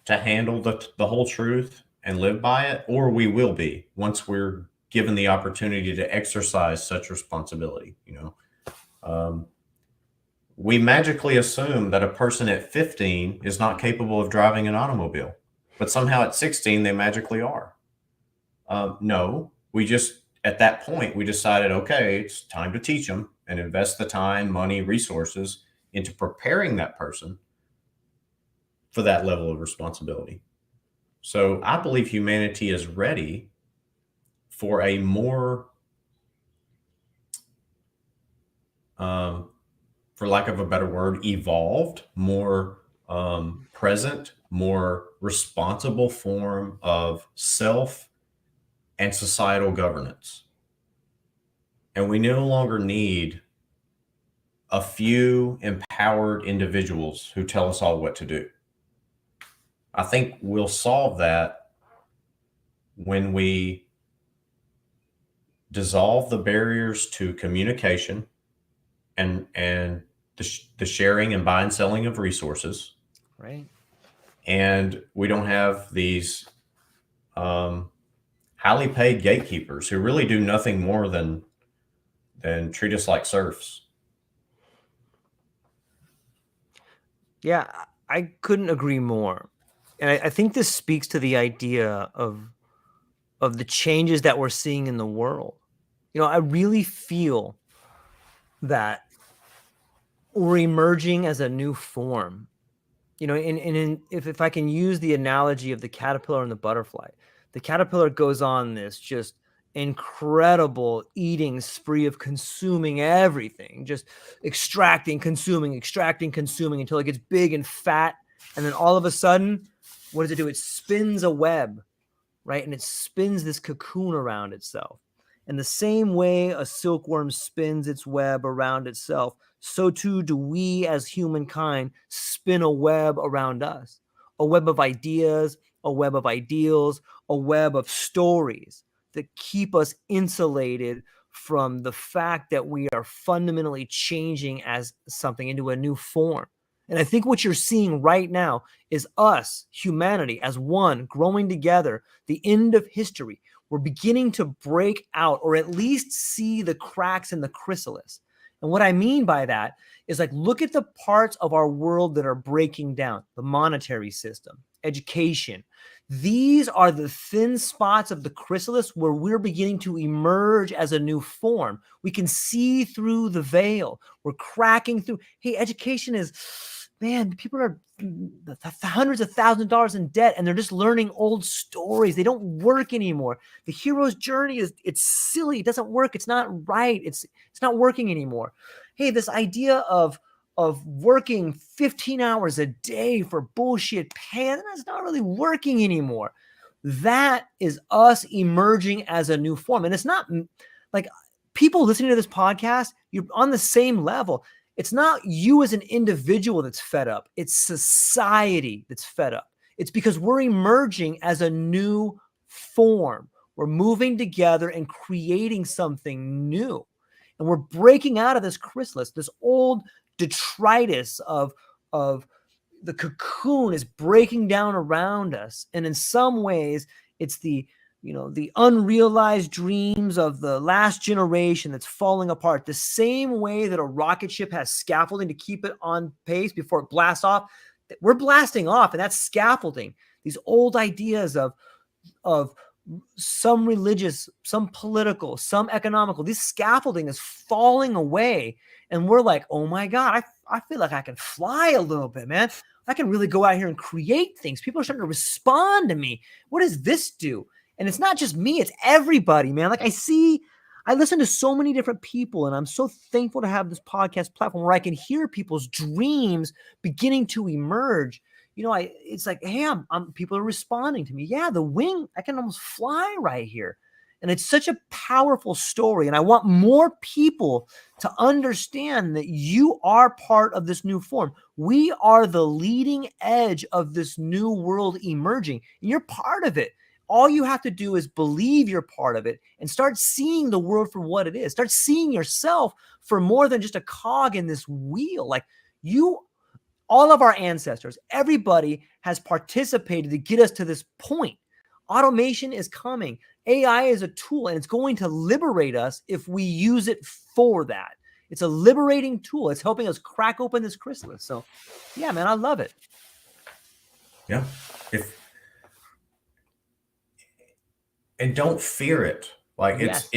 to handle the whole truth and live by it, or we will be once we're given the opportunity to exercise such responsibility. You know, we magically assume that a person at 15 is not capable of driving an automobile, but somehow at 16 they magically are. No, we just, at that point, we decided, okay, it's time to teach them and invest the time, money, resources into preparing that person for that level of responsibility. So I believe humanity is ready for a more, um, for lack of a better word, evolved, more present, more responsible form of self and societal governance. And we no longer need a few empowered individuals who tell us all what to do. I think we'll solve that when we dissolve the barriers to communication and the sharing and buying and selling of resources. Right. And we don't have these highly paid gatekeepers who really do nothing more than treat us like serfs. Yeah, I couldn't agree more. And I think this speaks to the idea of the changes that we're seeing in the world. I really feel that we're emerging as a new form. If I can use the analogy of the caterpillar and the butterfly, the caterpillar goes on this just incredible eating spree of consuming everything, just extracting, consuming until it gets big and fat. And then all of a sudden, what does it do? It spins a web, right? And it spins this cocoon around itself. And the same way a silkworm spins its web around itself, so too do we as humankind spin a web around us, a web of ideas, a web of ideals, a web of stories that keep us insulated from the fact that we are fundamentally changing as something into a new form. And I think what you're seeing right now is us, humanity, as one, growing together, the end of history. We're beginning to break out, or at least see the cracks in the chrysalis. And what I mean by that is, like, look at the parts of our world that are breaking down: the monetary system, education. These are the thin spots of the chrysalis where we're beginning to emerge as a new form. We can see through the veil. We're cracking through. Hey, education is, man, people are hundreds of thousands of dollars in debt, and they're just learning old stories. They don't work anymore. The hero's journey it's silly. It doesn't work. It's not right. It's not working anymore. Hey, this idea of working 15 hours a day for bullshit pay, that's not really working anymore. That is us emerging as a new form. And it's not like people listening to this podcast, you're on the same level. It's not you as an individual that's fed up. It's society that's fed up. It's because we're emerging as a new form. We're moving together and creating something new. And we're breaking out of this chrysalis, this old detritus of the cocoon is breaking down around us. And in some ways, it's the unrealized dreams of the last generation that's falling apart. The same way that a rocket ship has scaffolding to keep it on pace before it blasts off, we're blasting off, and that's scaffolding. These old ideas of some religious, some political, some economical, this scaffolding is falling away. And we're like, oh my God, I feel like I can fly a little bit, man. I can really go out here and create things. People are starting to respond to me. What does this do? And it's not just me, it's everybody, man. Like, I listen to so many different people, and I'm so thankful to have this podcast platform where I can hear people's dreams beginning to emerge. It's like, hey, people are responding to me. Yeah, the wing, I can almost fly right here. And it's such a powerful story. And I want more people to understand that you are part of this new form. We are the leading edge of this new world emerging, and you're part of it. All you have to do is believe you're part of it and start seeing the world for what it is. Start seeing yourself for more than just a cog in this wheel. Like, all of our ancestors, everybody has participated to get us to this point. Automation is coming. AI is a tool, and it's going to liberate us if we use it for that. It's a liberating tool. It's helping us crack open this chrysalis. So, yeah, man, I love it. Yeah. And don't fear it. Like, Yes.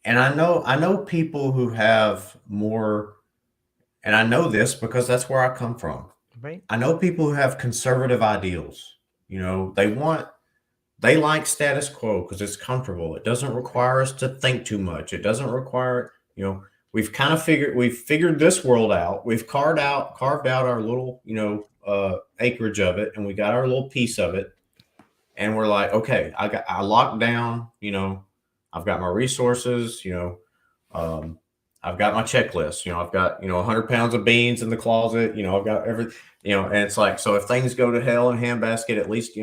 and I know people who have more, and I know this because that's where I come from. Right. I know people who have conservative ideals. They like status quo because it's comfortable. It doesn't require us to think too much. It doesn't require, we've figured this world out. We've carved out our little, acreage of it, and we got our little piece of it. And we're like, okay, I locked down, I've got my resources, I've got my checklist, I've got, 100 pounds of beans in the closet, I've got everything, and it's like, so if things go to hell in a handbasket, at least,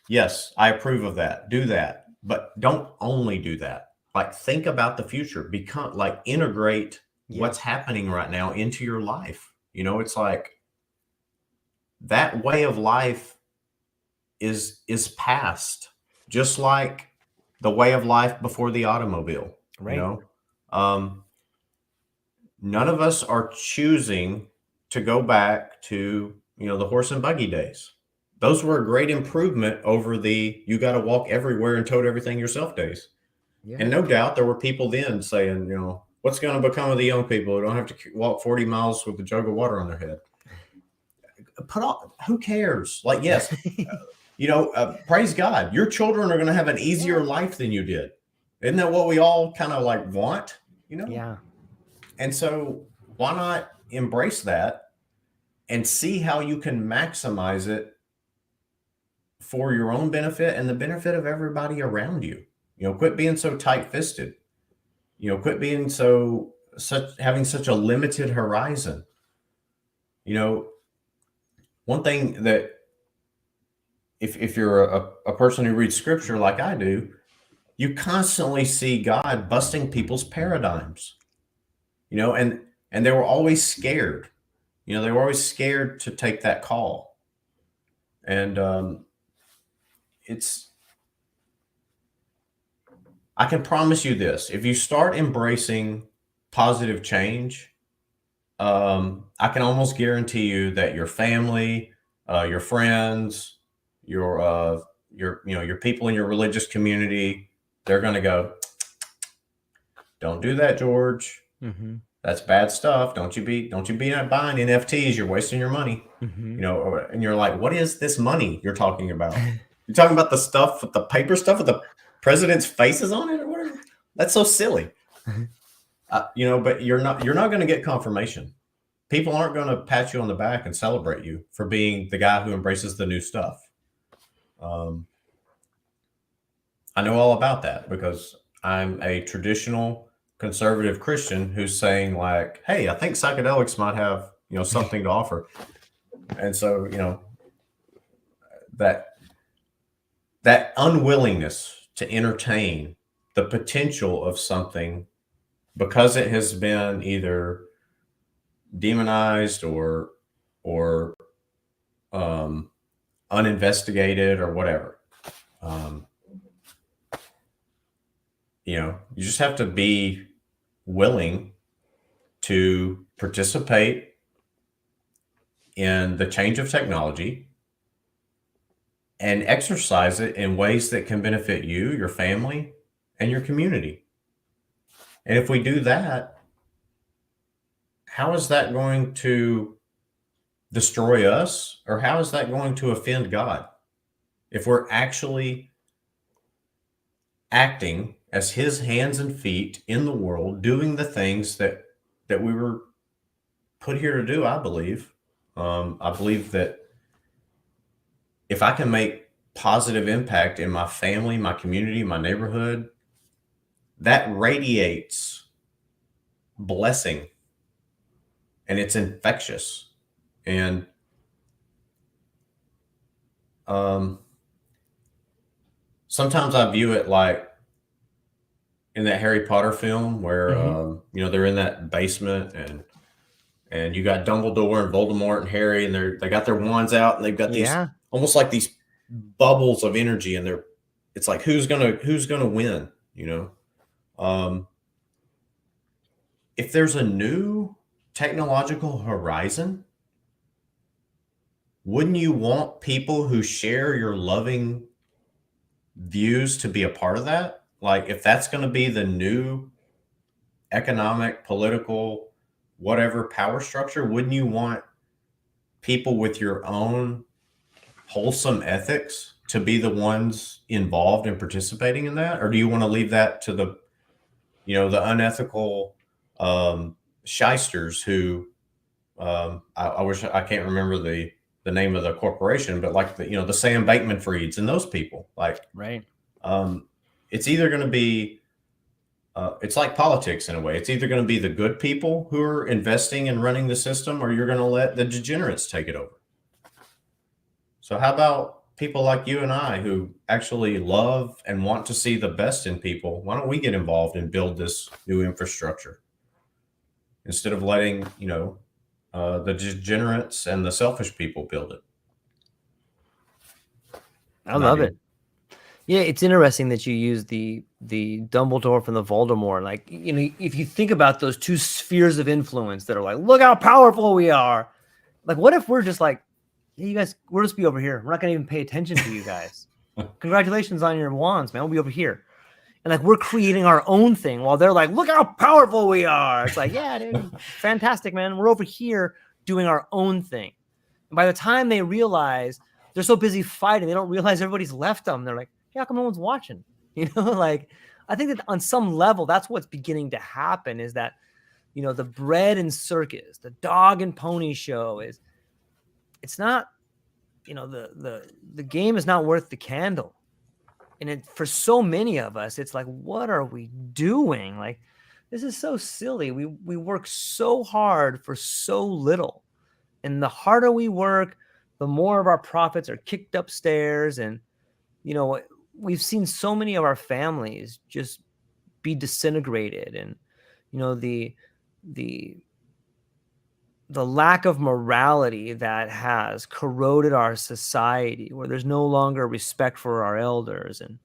yes, I approve of that. Do that, but don't only do that. Like, think about the future, become like integrate what's happening right now into your life. It's like that way of life is past, just like the way of life before the automobile. Right. None of us are choosing to go back to the horse and buggy days. Those were a great improvement over the you got to walk everywhere and tote everything yourself days. And no doubt there were people then saying, what's going to become of the young people who don't have to walk 40 miles with a jug of water on their head? Who cares? Like, yes, praise God, your children are going to have an easier life than you did. Isn't that what we all kind of like want? Yeah. And so why not embrace that and see how you can maximize it for your own benefit and the benefit of everybody around you? Quit being so tight-fisted. Quit being having such a limited horizon. One thing that if you're a person who reads scripture like I do, you constantly see God busting people's paradigms. And they were always scared. They were always scared to take that call. And I can promise you this: if you start embracing positive change, I can almost guarantee you that your family, your friends, your people in your religious community, they're going to go, "Don't do that, George. That's bad stuff. Don't you be buying NFTs. You're wasting your money." And you're like, "What is this money you're talking about? You're talking about the stuff with the paper stuff with the president's faces on it or whatever? That's so silly." But you're not going to get confirmation. People aren't going to pat you on the back and celebrate you for being the guy who embraces the new stuff. I know all about that because I'm a traditional conservative Christian who's saying like, "Hey, I think psychedelics might have, something to offer." And so, that unwillingness to entertain the potential of something because it has been either demonized or uninvestigated or whatever. You just have to be willing to participate in the change of technology and exercise it in ways that can benefit you, your family, and your community. And if we do that, how is that going to destroy us, or how is that going to offend God? If we're actually acting as his hands and feet in the world, doing the things that we were put here to do, I believe. I believe that if I can make positive impact in my family, my community, my neighborhood, that radiates blessing and it's infectious. And sometimes I view it like in that Harry Potter film where they're in that basement and you got Dumbledore and Voldemort and Harry and they got their wands out and they've got these almost like these bubbles of energy and it's like who's gonna win, if there's a new technological horizon, wouldn't you want people who share your loving views to be a part of that? Like, if that's going to be the new economic, political, whatever power structure, wouldn't you want people with your own wholesome ethics to be the ones involved in participating in that? Or do you want to leave that to the the unethical shysters who I wish I can't remember the name of the corporation, but like the Sam Bankman-Frieds and those people, like Right. um, it's either going to be it's like politics in a way. It's either going to be the good people who are investing and running the system, or you're going to let the degenerates take it over. So how about people like you and I who actually love and want to see the best in people? Why don't we get involved and build this new infrastructure instead of letting the degenerates and the selfish people build it? I An love idea. it. Yeah, it's interesting that you use the Dumbledore from the Voldemort. Like, if you think about those two spheres of influence that are like, look how powerful we are. Like, what if we're just like, hey, you guys, we'll just be over here. We're not gonna even pay attention to you guys. Congratulations on your wands, man. We'll be over here. And like we're creating our own thing while they're like, look how powerful we are. It's like, yeah, dude, fantastic, man. We're over here doing our own thing. And by the time they realize they're so busy fighting, they don't realize everybody's left them. They're like, yeah, how come no one's watching? Like I think that on some level, that's what's beginning to happen is that, the bread and circus, the dog and pony show it's not, the game is not worth the candle. And for so many of us, it's like, what are we doing? Like, this is so silly. We work so hard for so little. And the harder we work, the more of our profits are kicked upstairs. And, we've seen so many of our families just be disintegrated. And, the the lack of morality that has corroded our society, where there's no longer respect for our elders, and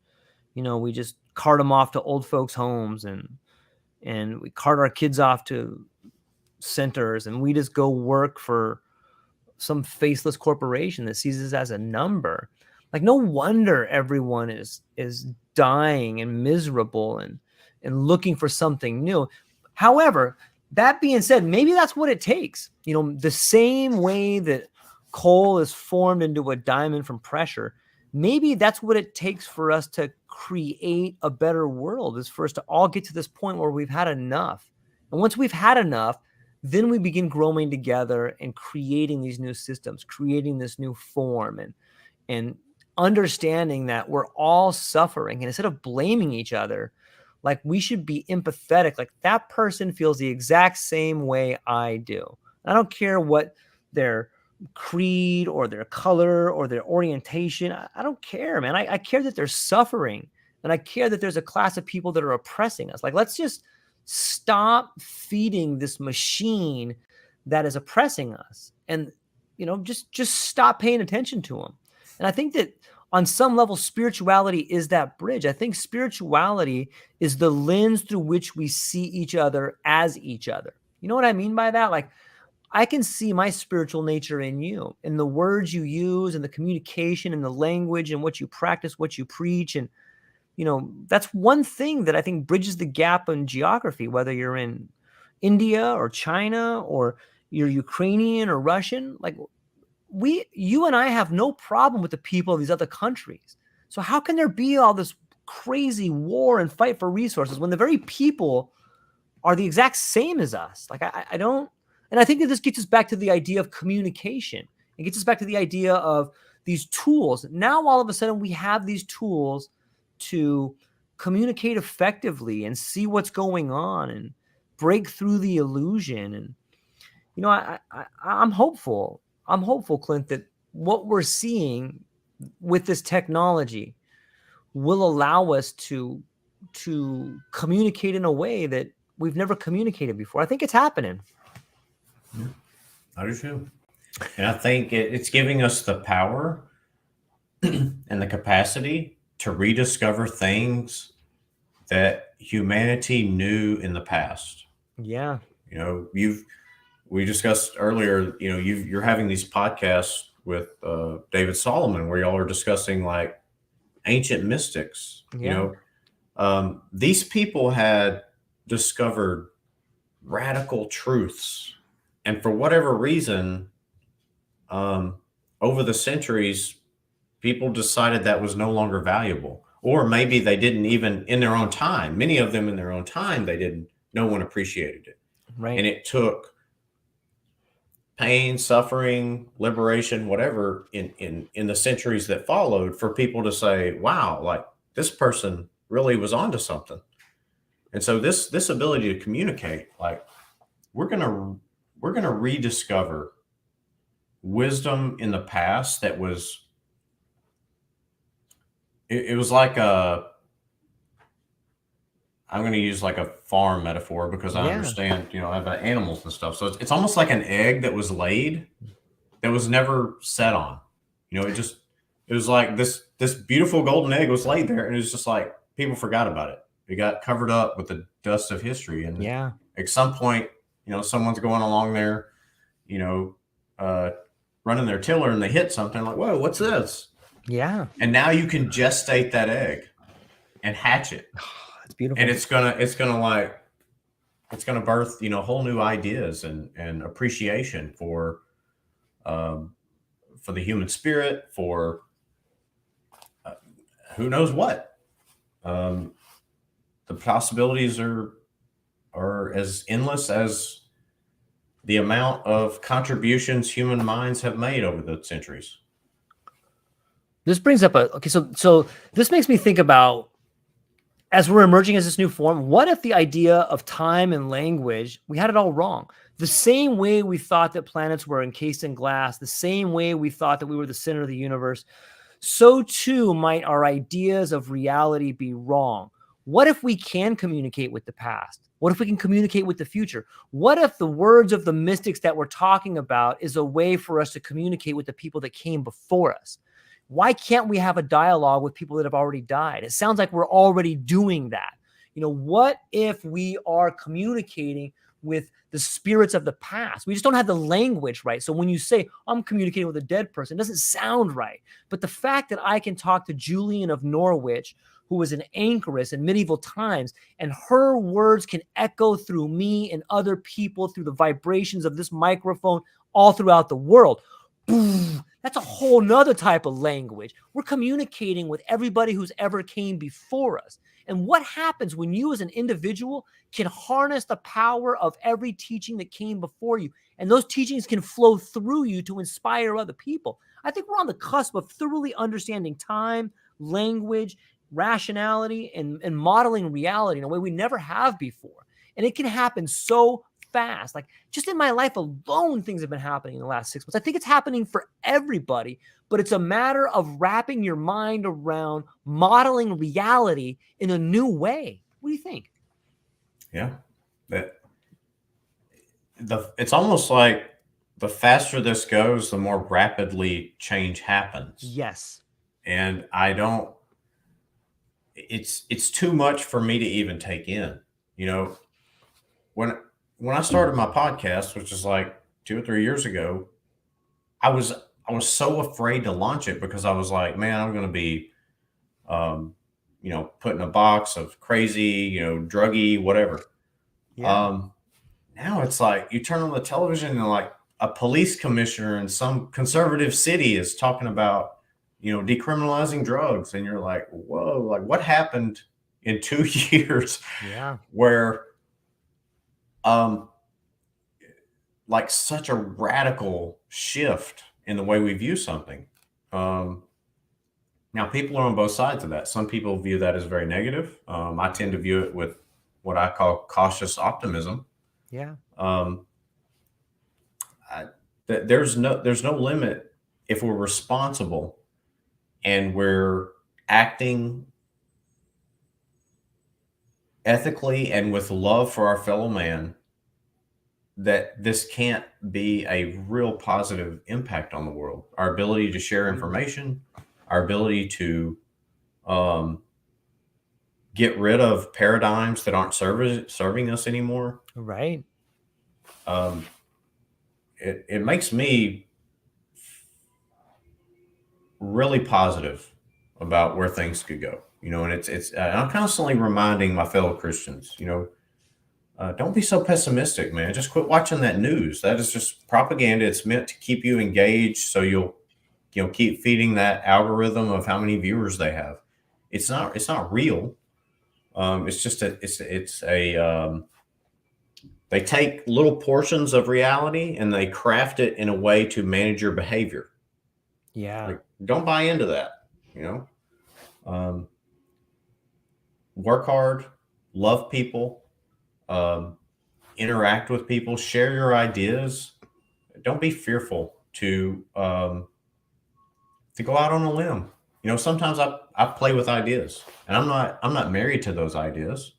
we just cart them off to old folks' homes, and we cart our kids off to centers, and we just go work for some faceless corporation that sees us as a number. Like, no wonder everyone is dying and miserable and looking for something new. However, that being said, maybe that's what it takes. The same way that coal is formed into a diamond from pressure, maybe that's what it takes for us to create a better world, is for us to all get to this point where we've had enough. And once we've had enough, then we begin growing together and creating these new systems, creating this new form, and understanding that we're all suffering. And instead of blaming each other, like, we should be empathetic. Like, that person feels the exact same way I do. I don't care what their creed or their color or their orientation. I don't care, man. I care that they're suffering. And I care that there's a class of people that are oppressing us. Like, let's just stop feeding this machine that is oppressing us, and just stop paying attention to them. And I think that on some level, spirituality is that bridge. I think spirituality is the lens through which we see each other as each other. You know what I mean by that? Like, I can see my spiritual nature in you, in the words you use, and the communication, and the language, and what you practice, what you preach. And that's one thing that I think bridges the gap in geography, whether you're in India or China, or you're Ukrainian or Russian. Like, you and I have no problem with the people of these other countries. So how can there be all this crazy war and fight for resources when the very people are the exact same as us? Like, I don't, and I think that this gets us back to the idea of communication. It gets us back to the idea of these tools. Now, all of a sudden, we have these tools to communicate effectively and see what's going on and break through the illusion. And, I'm hopeful. I'm hopeful, Clint, that what we're seeing with this technology will allow us to communicate in a way that we've never communicated before. I think it's happening. I do too. And I think it's giving us the power and the capacity to rediscover things that humanity knew in the past. Yeah. We discussed earlier, you're having these podcasts with David Solomon where y'all are discussing like ancient mystics. Yeah. These people had discovered radical truths, and for whatever reason, over the centuries, people decided that was no longer valuable, or maybe they didn't even in their own time. Many of them in their own time, they didn't. No one appreciated it, Right. and it took pain, suffering, liberation, whatever, in the centuries that followed for people to say, "Wow, like this person really was onto something." And so this ability to communicate, like we're gonna we're gonna rediscover wisdom in the past that was it was like a I'm going to use like a farm metaphor because I Yeah. understand, about animals and stuff. So it's almost like an egg that was laid that was never set on. It was like this beautiful golden egg was laid there, and it was just like people forgot about it. It got covered up with the dust of history, and Yeah. at some point, someone's going along there, you know, uh, running their tiller, and they hit something like, "Whoa, what's this?" Yeah. And now you can gestate that egg and hatch it, It's beautiful. and it's gonna birth whole new ideas and appreciation um, for the human spirit, for who knows what. Um, the possibilities are as endless as the amount of contributions human minds have made over the centuries. This brings up so this makes me think about, as we're emerging as this new form, what if the idea of time and language, we had it all wrong? The same way we thought that planets were encased in glass, the same way we thought that we were the center of the universe, so too might our ideas of reality be wrong. What if we can communicate with the past? What if we can communicate with the future? What if the words of the mystics that we're talking about is a way for us to communicate with the people that came before us? Why can't we have a dialogue with people that have already died? It sounds like we're already doing that. What if we are communicating with the spirits of the past? We just don't have the language right. So when you say, I'm communicating with a dead person, it doesn't sound right. But the fact that I can talk to Julian of Norwich, who was an anchoress in medieval times, and her words can echo through me and other people through the vibrations of this microphone all throughout the world. Boom. That's a whole nother type of language. We're communicating with everybody who's ever came before us. And what happens when you as an individual can harness the power of every teaching that came before you, and those teachings can flow through you to inspire other people? I think we're on the cusp of thoroughly understanding time, language, rationality, and modeling reality in a way we never have before. And it can happen so fast. Like just in my life alone, things have been happening in the last 6 months. I think it's happening for everybody, but it's a matter of wrapping your mind around modeling reality in a new way. What do you think? Yeah, it's almost like the faster this goes, the more rapidly change happens. Yes. And I don't. It's too much for me to even take in. When when I started my podcast, which is like 2 or 3 years ago, I was I was so afraid to launch it because I was like, man, I'm going to be, put in a box of crazy, druggy, whatever. Yeah. Now it's like you turn on the television and like a police commissioner in some conservative city is talking about, decriminalizing drugs, and you're like, whoa, like what happened in 2 years? Yeah. Where um like such a radical shift in the way we view something. Um, Now, people are on both sides of that. Some people view that as very negative. I tend to view it with what I call cautious optimism. Yeah. Um, I, there's no limit if we're responsible and we're acting ethically and with love for our fellow man, that this can't be a real positive impact on the world. Our ability to share information, our ability to um, get rid of paradigms that aren't serving us anymore. Right. Um, it makes me really positive about where things could go. And I'm constantly reminding my fellow Christians, don't be so pessimistic, man. Just quit watching that news. That is just propaganda. It's meant to keep you engaged so you'll keep feeding that algorithm of how many viewers they have. It's not real. It's just they take little portions of reality and they craft it in a way to manage your behavior. Yeah. Like, don't buy into that. You know, um, work hard, love people, um, interact with people, share your ideas. Don't be fearful to go out on a limb. You know, sometimes I play with ideas, and I'm not married to those ideas.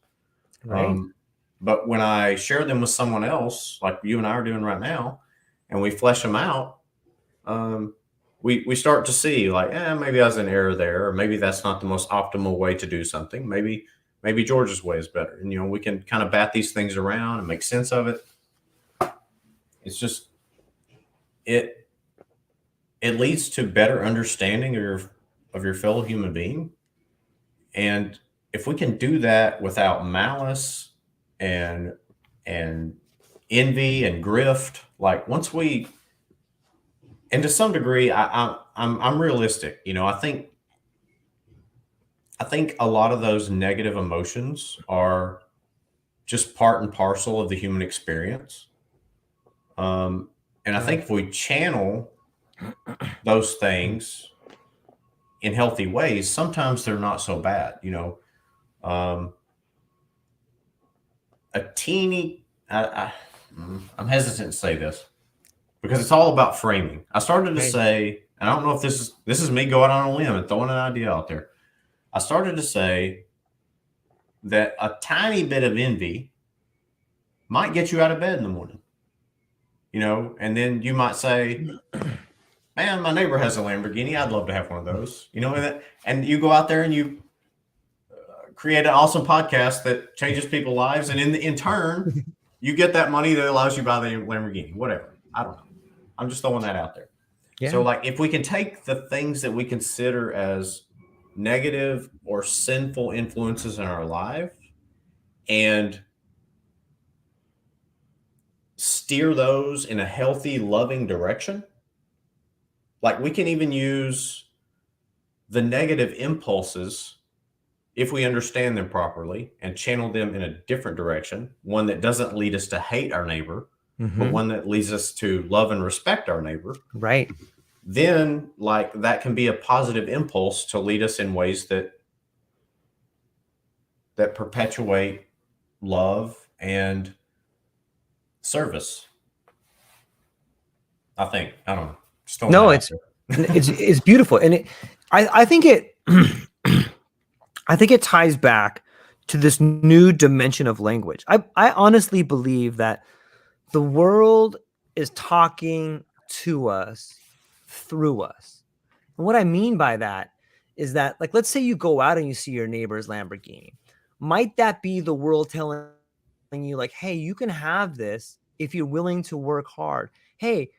Right. Um, but when I share them with someone else, like you and I are doing right now, and we flesh them out, um, we start to see like, maybe I was in error there, or maybe that's not the most optimal way to do something. Maybe George's way is better, and you know, we can kind of bat these things around and make sense of it. It's just it it leads to better understanding of your fellow human being, and if we can do that without malice and and envy and grift, like once we, and to some degree, I'm realistic. You know, I think a lot of those negative emotions are just part and parcel of the human experience. And I Yeah. think if we channel those things in healthy ways, sometimes they're not so bad. You know, um, a teeny, I'm hesitant to say this because it's all about framing. I started to Right. say, and I don't know if this is me going on a limb and throwing an idea out there. I started to say that a tiny bit of envy might get you out of bed in the morning, you know, and then you might say, man, my neighbor has a Lamborghini. I'd love to have one of those, you know, and you go out there and you create an awesome podcast that changes people's lives. And in turn, you get that money that allows you to buy the Lamborghini, whatever. I don't know. I'm just throwing that out there. So, Yeah. like, if we can take the things that we consider as negative or sinful influences in our life and steer those in a healthy, loving direction, like we can even use the negative impulses if we understand them properly and channel them in a different direction, one that doesn't lead us to hate our neighbor, but Mm-hmm. one that leads us to love and respect our neighbor, Right. then like that can be a positive impulse to lead us in ways that perpetuate love and service. I think. I don't know. Just throwing No, that out it's there. it's beautiful, and I think it I think it ties back to this new dimension of language. I honestly believe that the world is talking to us through us. And what I mean by that is that, like, let's say you go out and you see your neighbor's Lamborghini. Might that be the world telling you, like, hey, you can have this if you're willing to work hard? Hey,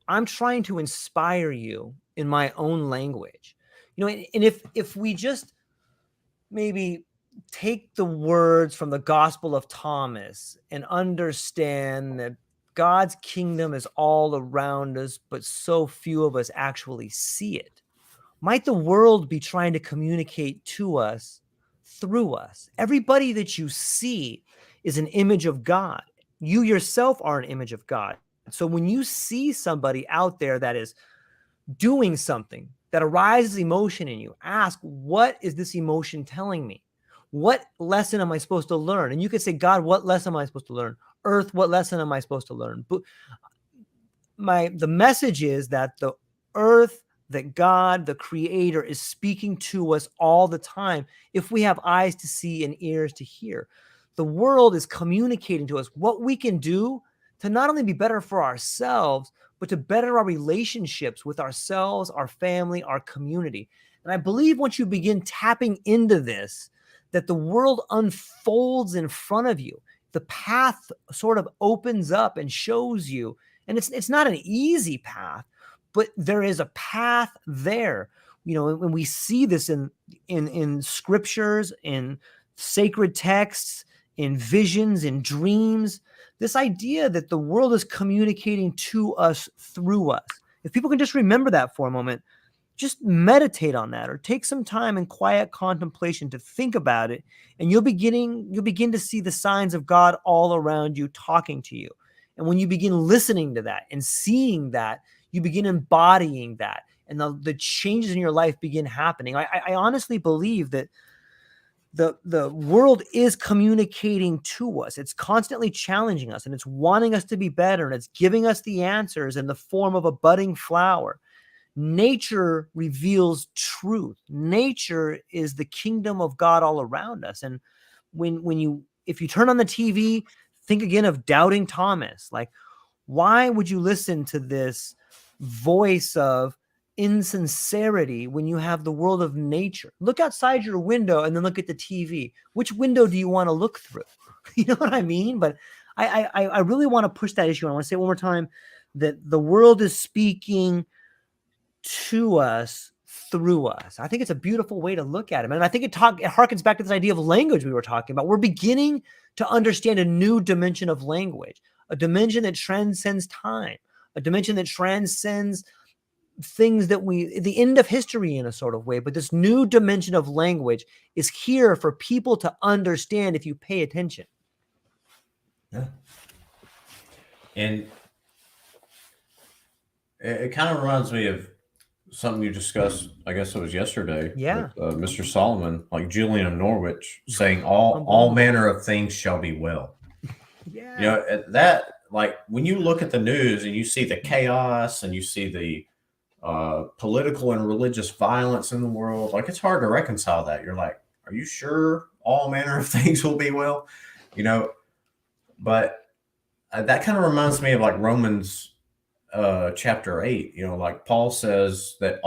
I'm trying to inspire you in my own language. You know, and if we just maybe take the words from the Gospel of Thomas and understand that God's kingdom is all around us, but so few of us actually see it. Might the world be trying to communicate to us through us? Everybody that you see is an image of God. You yourself are an image of God. So when you see somebody out there that is doing something that arises emotion in you, ask, what is this emotion telling me? What lesson am I supposed to learn? And you could say, God, what lesson am I supposed to learn? Earth, what lesson am I supposed to learn? But the message is that the earth, that God, the creator, is speaking to us all the time if we have eyes to see and ears to hear. The world is communicating to us what we can do to not only be better for ourselves, but to better our relationships with ourselves, our family, our community. And I believe once you begin tapping into this, that the world unfolds in front of you. The path sort of opens up and shows you, and it's not an easy path, but there is a path there. You know, when we see this in scriptures, in sacred texts, in visions, in dreams, this idea that the world is communicating to us through us. If people can just remember that for a moment, just meditate on that, or take some time in quiet contemplation to think about it, and you'll begin to see the signs of God all around you talking to you. And when you begin listening to that and seeing that, you begin embodying that, and the changes in your life begin happening. I honestly believe that the world is communicating to us. It's constantly challenging us, and it's wanting us to be better, and it's giving us the answers in the form of a budding flower. Nature reveals truth. Nature is the kingdom of God all around us. And if you turn on the TV, think again of doubting Thomas. Like, why would you listen to this voice of insincerity when you have the world of nature? Look outside your window and then look at the TV. Which window do you want to look through? You know what I mean? But I really want to push that issue. I want to say it one more time, that the world is speaking to us through us. I think it's a beautiful way to look at it. And I think it harkens back to this idea of language we were talking about. We're beginning to understand a new dimension of language, a dimension that transcends time, a dimension that transcends things that the end of history in a sort of way. But this new dimension of language is here for people to understand if you pay attention. Yeah. And it kind of reminds me of something you discussed, I guess it was yesterday, Yeah. with Mr. Solomon, like Julian of Norwich, saying all manner of things shall be well. Yeah. You know, that, like, when you look at the news and you see the chaos and you see the political and religious violence in the world, like, it's hard to reconcile that. You're like, are you sure all manner of things will be well? You know, but that kind of reminds me of like Romans chapter 8. You know, like Paul says that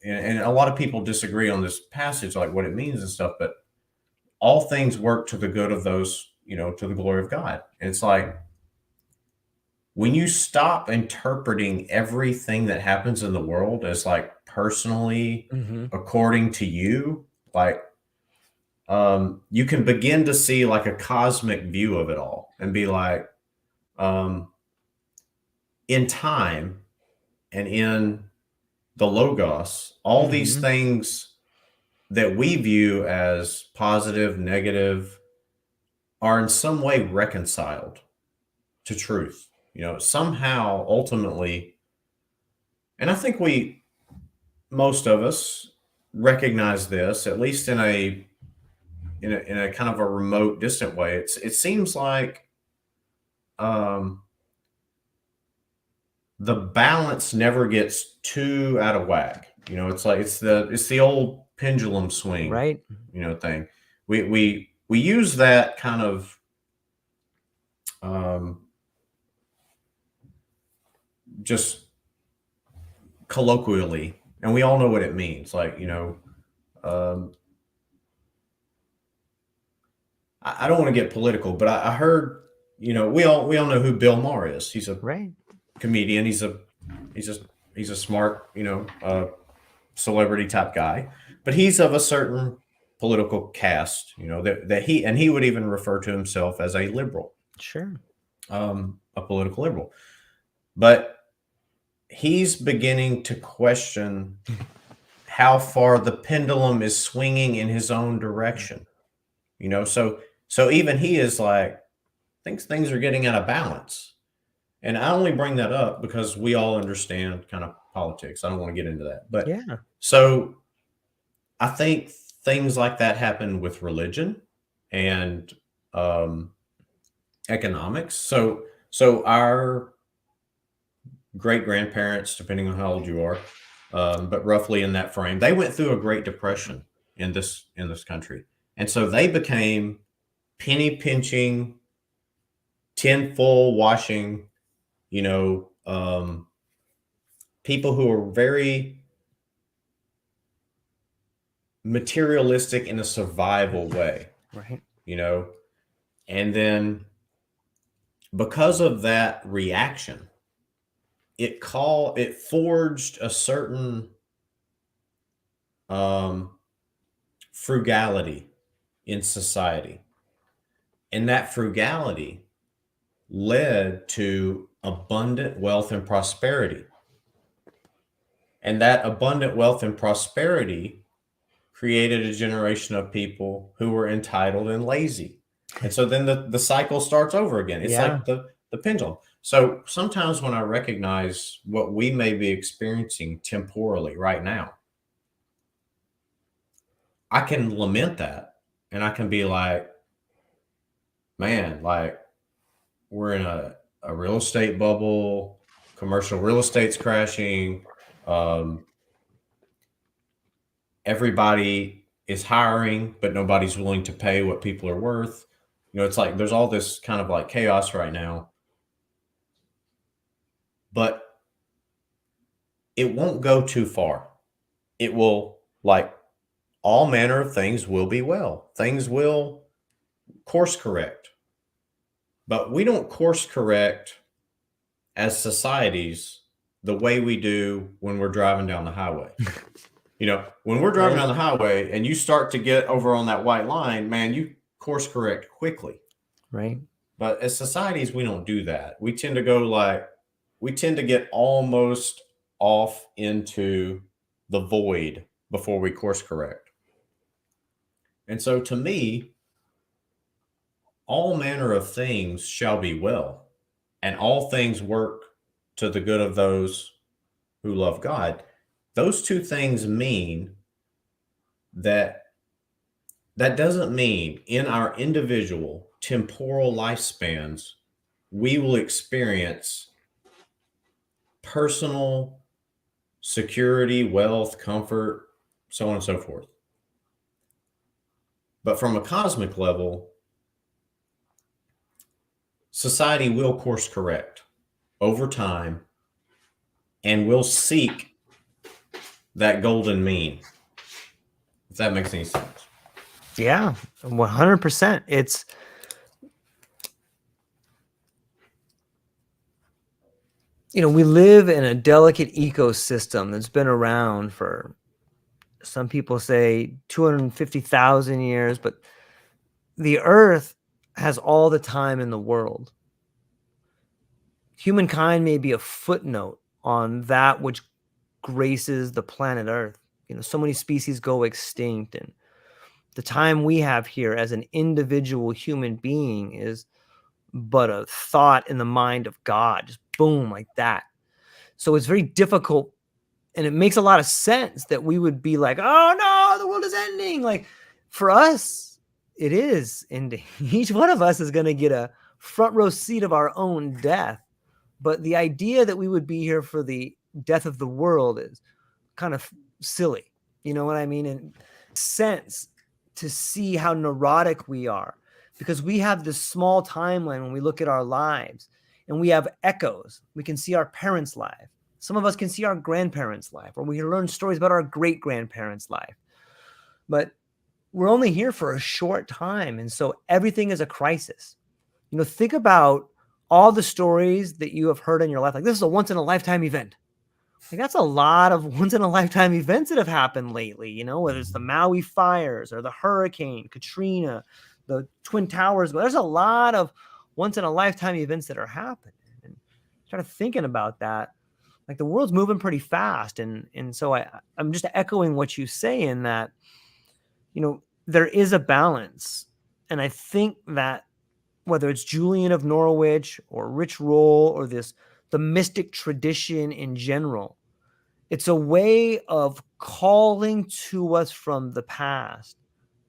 and a lot of people disagree on this passage, like what it means and stuff, but all things work to the good of those, you know, to the glory of God. And it's like, when you stop interpreting everything that happens in the world as like personally according to you, like, you can begin to see like a cosmic view of it all and be like, in time and in the Logos, all these things that we view as positive, negative, are in some way reconciled to truth. You know, somehow, ultimately, and I think most of us recognize this, at least in a kind of a remote, distant way. It seems like the balance never gets too out of whack. You know, it's like it's the old pendulum swing, right? You know, thing. We use that kind of just colloquially, and we all know what it means. Like, you know, I don't want to get political, but I heard, you know, we all know who Bill Maher is. He's a comedian. He's a smart, you know, celebrity type guy, but he's of a certain political caste, you know, that he would even refer to himself as a liberal. Sure. A political liberal. But he's beginning to question how far the pendulum is swinging in his own direction. You know, so even he is like, thinks things are getting out of balance. And I only bring that up because we all understand kind of politics. I don't want to get into that. But yeah. So I think things like that happen with religion and economics. So our great grandparents, depending on how old you are, but roughly in that frame, they went through a Great Depression in this country, and so they became penny pinching, tinfoil washing, you know, people who are very materialistic in a survival way, right? You know, and then because of that reaction, it forged a certain frugality in society, and that frugality led to abundant wealth and prosperity. And that abundant wealth and prosperity created a generation of people who were entitled and lazy. And so then the cycle starts over again. It's Yeah. like the pendulum. So sometimes when I recognize what we may be experiencing temporally right now, I can lament that and I can be like, man, like we're in a real estate bubble, commercial real estate's crashing. Everybody is hiring, but nobody's willing to pay what people are worth. You know, it's like there's all this kind of like chaos right now, but it won't go too far. It will, like, all manner of things will be well. Things will course correct, but we don't course correct as societies the way we do when we're driving down the highway. You know, when we're driving Right. down the highway and you start to get over on that white line, man, you course correct quickly. Right. But as societies, we don't do that. We tend to go like, we tend to get almost off into the void before we course correct. And so to me, all manner of things shall be well, and all things work to the good of those who love God. Those two things mean that that doesn't mean in our individual temporal lifespans, we will experience personal security, wealth, comfort, so on and so forth. But from a cosmic level, society will course correct over time and will seek that golden mean, if that makes any sense. Yeah, 100%. It's, you know, we live in a delicate ecosystem that's been around for, some people say 250,000 years, but the earth has all the time in the world. Humankind may be a footnote on that which graces the planet Earth. You know, so many species go extinct, and the time we have here as an individual human being is but a thought in the mind of God, just boom, like that. So it's very difficult, and it makes a lot of sense that we would be like, oh no, the world is ending. Like, for us, it is ending. Each one of us is going to get a front row seat of our own death. But the idea that we would be here for the death of the world is kind of silly. You know what I mean? And sense to see how neurotic we are, because we have this small timeline when we look at our lives, and we have echoes. We can see our parents' life. Some of us can see our grandparents' life, or we can learn stories about our great grandparents' life. But we're only here for a short time. And so everything is a crisis. You know, think about all the stories that you have heard in your life. Like, this is a once in a lifetime event. Like, that's a lot of once in a lifetime events that have happened lately, you know, whether it's the Maui fires or the hurricane, Katrina, the Twin Towers. There's a lot of once in a lifetime events that are happening. And started thinking about that. Like, the world's moving pretty fast. And so I'm just echoing what you say in that, you know, there is a balance. And I think that whether it's Julian of Norwich or Rich Roll or the mystic tradition in general, it's a way of calling to us from the past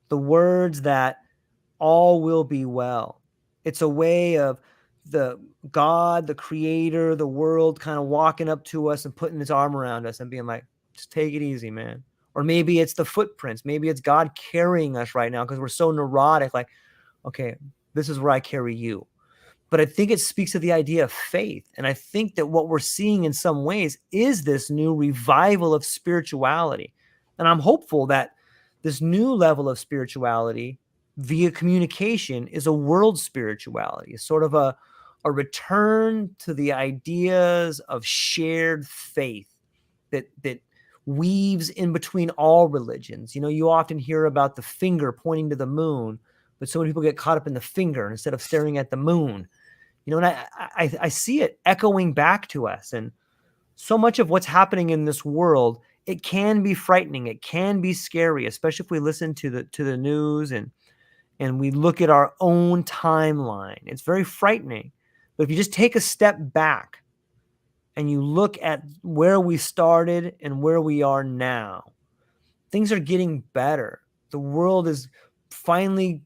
the words that all will be well. It's a way of the God, the creator, the world kind of walking up to us and putting his arm around us and being like, just take it easy, man. Or maybe it's the footprints. Maybe it's God carrying us right now because we're so neurotic. Like, okay, this is where I carry you. But I think it speaks to the idea of faith. And I think that what we're seeing in some ways is this new revival of spirituality. And I'm hopeful that this new level of spirituality via communication is a world spirituality, a sort of a return to the ideas of shared faith that weaves in between all religions. You know, you often hear about the finger pointing to the moon, but so many people get caught up in the finger instead of staring at the moon. You know, and I see it echoing back to us. And So much of what's happening in this world, it can be frightening, it can be scary, especially if we listen to the news and we look at our own timeline. It's very frightening. But if you just take a step back and you look at where we started and where we are now, things are getting better. The world is finally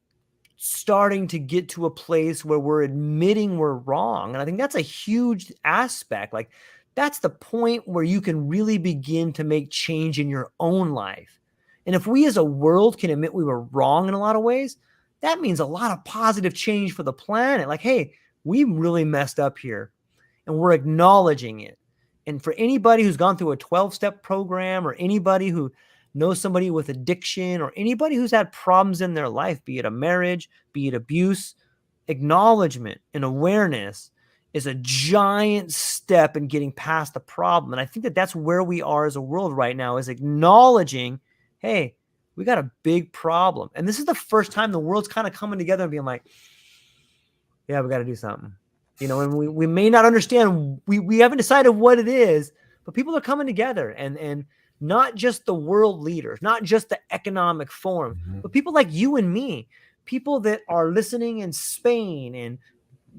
starting to get to a place where we're admitting we're wrong. And I think that's a huge aspect. Like, that's the point where you can really begin to make change in your own life. And if we as a world can admit we were wrong in a lot of ways, that means a lot of positive change for the planet. Like, hey, we really messed up here and we're acknowledging it. And for anybody who's gone through a 12-step program, or anybody who knows somebody with addiction, or anybody who's had problems in their life, be it a marriage, be it abuse, acknowledgement and awareness is a giant step in getting past the problem. And I think that that's where we are as a world right now, is acknowledging, hey, we got a big problem. And this is the first time the world's kind of coming together and being like, yeah, we got to do something. You know, and we may not understand, we haven't decided what it is, but people are coming together, and not just the world leaders, not just the economic forum, but people like you and me, people that are listening in Spain, and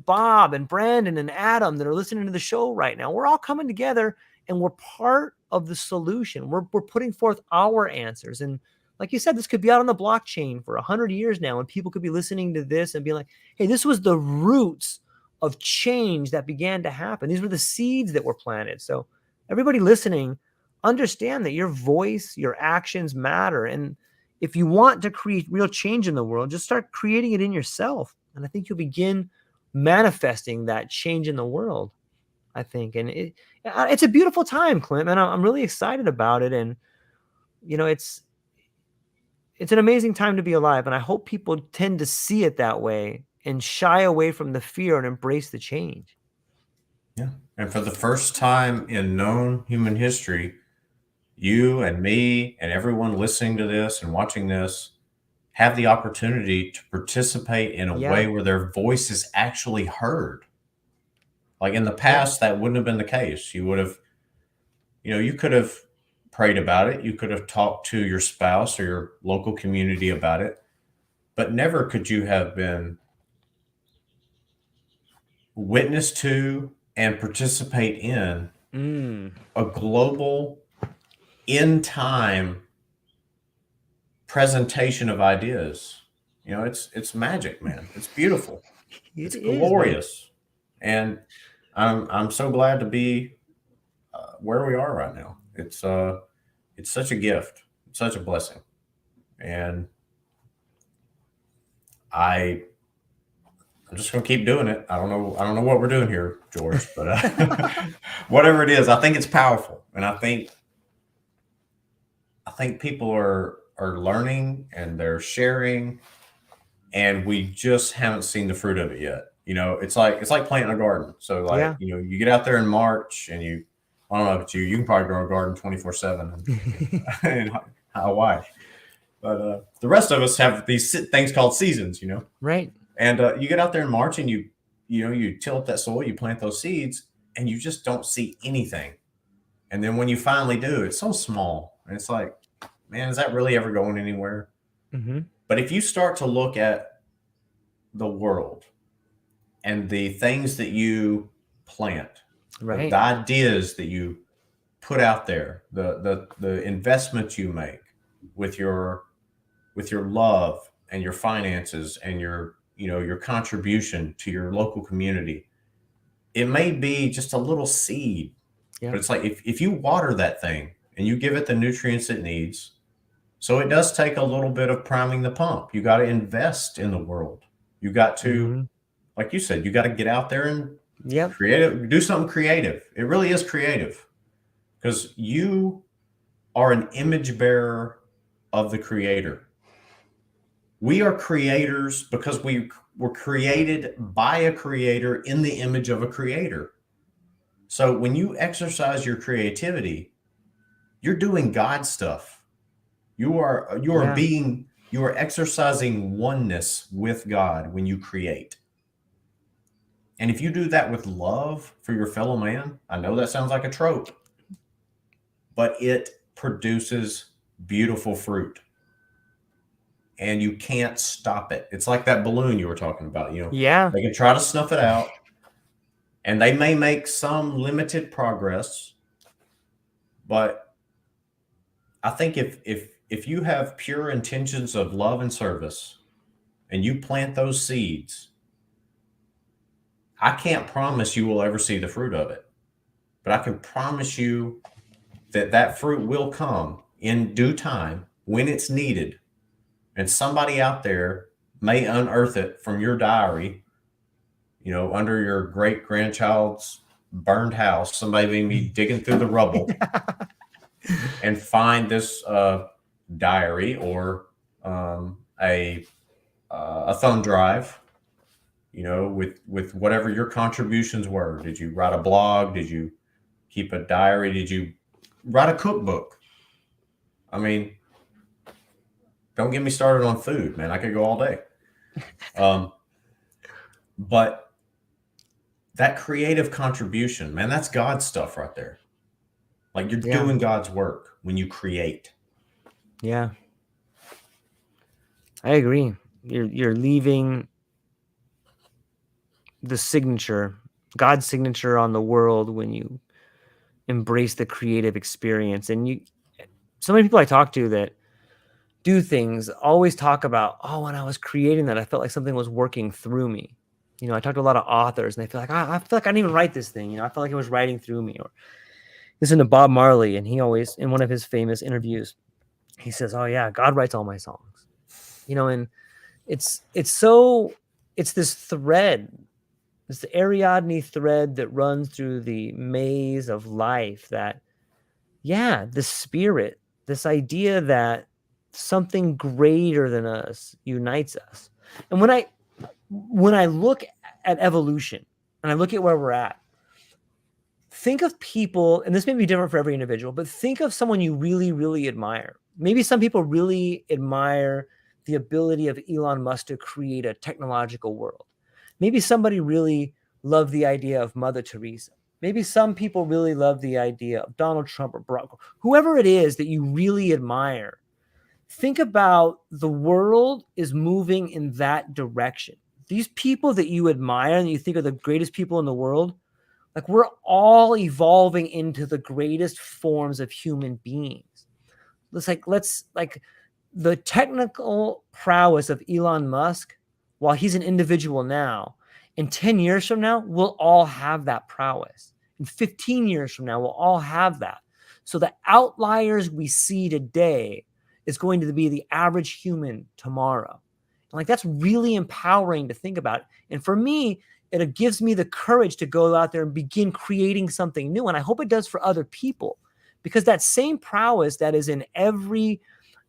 Bob and Brandon and Adam that are listening to the show right now. We're all coming together and we're part of the solution. We're putting forth our answers. And like you said, this could be out on the blockchain for 100 years now, and people could be listening to this and be like, hey, this was the roots of change that began to happen. These were the seeds that were planted. So everybody listening, understand that your voice, your actions matter. And if you want to create real change in the world, just start creating it in yourself. And I think you'll begin manifesting that change in the world, I think. And it's a beautiful time, Clint, and I'm really excited about it. And, you know, it's an amazing time to be alive. And I hope people tend to see it that way and shy away from the fear and embrace the change. Yeah. And for the first time in known human history, you and me and everyone listening to this and watching this have the opportunity to participate in a way where their voice is actually heard. Like in the past, that wouldn't have been the case. You would have, you could have prayed about it. You could have talked to your spouse or your local community about it, but never could you have been witness to and participate in a global in time presentation of ideas. It's magic, man. It's beautiful. It's glorious. And I'm so glad to be where we are right now. It's such a gift. It's such a blessing. And I'm just going to keep doing it. I don't know what we're doing here, George, but whatever it is, I think it's powerful. And I think people are learning and they're sharing, and we just haven't seen the fruit of it yet. It's like planting a garden. So you get out there in March and I don't know about you can probably grow a garden 24/7 in Hawaii. But the rest of us have these things called seasons, Right. And you get out there in March and you till up that soil, you plant those seeds, and you just don't see anything. And then when you finally do, it's so small. And it's like, man, is that really ever going anywhere? Mm-hmm. But if you start to look at the world and the things that you plant, right, the ideas that you put out there, the investments you make with your love and your finances and your contribution to your local community, it may be just a little seed, but it's like if you water that thing and you give it the nutrients it needs. So it does take a little bit of priming the pump. You got to invest in the world. You got to, like you said, you got to get out there and do something creative. It really is creative, because you are an image bearer of the Creator. We are creators because we were created by a creator in the image of a creator. So when you exercise your creativity, you're doing God stuff. You are exercising oneness with God when you create. And if you do that with love for your fellow man, I know that sounds like a trope, but it produces beautiful fruit and you can't stop it. It's like that balloon you were talking about. Yeah. They can try to snuff it out and they may make some limited progress, but I think if you have pure intentions of love and service and you plant those seeds, I can't promise you will ever see the fruit of it, but I can promise you that that fruit will come in due time when it's needed. And somebody out there may unearth it from your diary, under your great grandchild's burned house. Somebody may be digging through the rubble and find this diary or a thumb drive, with whatever your contributions were. Did you write a blog? Did you keep a diary? Did you write a cookbook? I mean, don't get me started on food, man. I could go all day. But that creative contribution, man, that's God's stuff right there. Like you're doing God's work when you create. Yeah. I agree. You're leaving the signature, God's signature on the world when you embrace the creative experience. And so many people I talk to that do things always talk about, oh, when I was creating that, I felt like something was working through me. I talk to a lot of authors and they feel like, I feel like I didn't even write this thing. I felt like it was writing through me. Or listen to Bob Marley, and he always, in one of his famous interviews, he says, oh yeah, God writes all my songs. And it's this thread, this Ariadne thread that runs through the maze of life that, the spirit, this idea that something greater than us unites us. And when I look at evolution and I look at where we're at, think of people, and this may be different for every individual, but think of someone you really, really admire. Maybe some people really admire the ability of Elon Musk to create a technological world. Maybe somebody really loved the idea of Mother Teresa. Maybe some people really love the idea of Donald Trump or Barack, whoever it is that you really admire. Think about the world is moving in that direction. These people that you admire and you think are the greatest people in the world, like we're all evolving into the greatest forms of human beings. Let's the technical prowess of Elon Musk, while he's an individual now, in 10 years from now, we'll all have that prowess. In 15 years from now, we'll all have that. So the outliers we see today is going to be the average human tomorrow. And that's really empowering to think about. And for me, it gives me the courage to go out there and begin creating something new. And I hope it does for other people, because that same prowess that is in every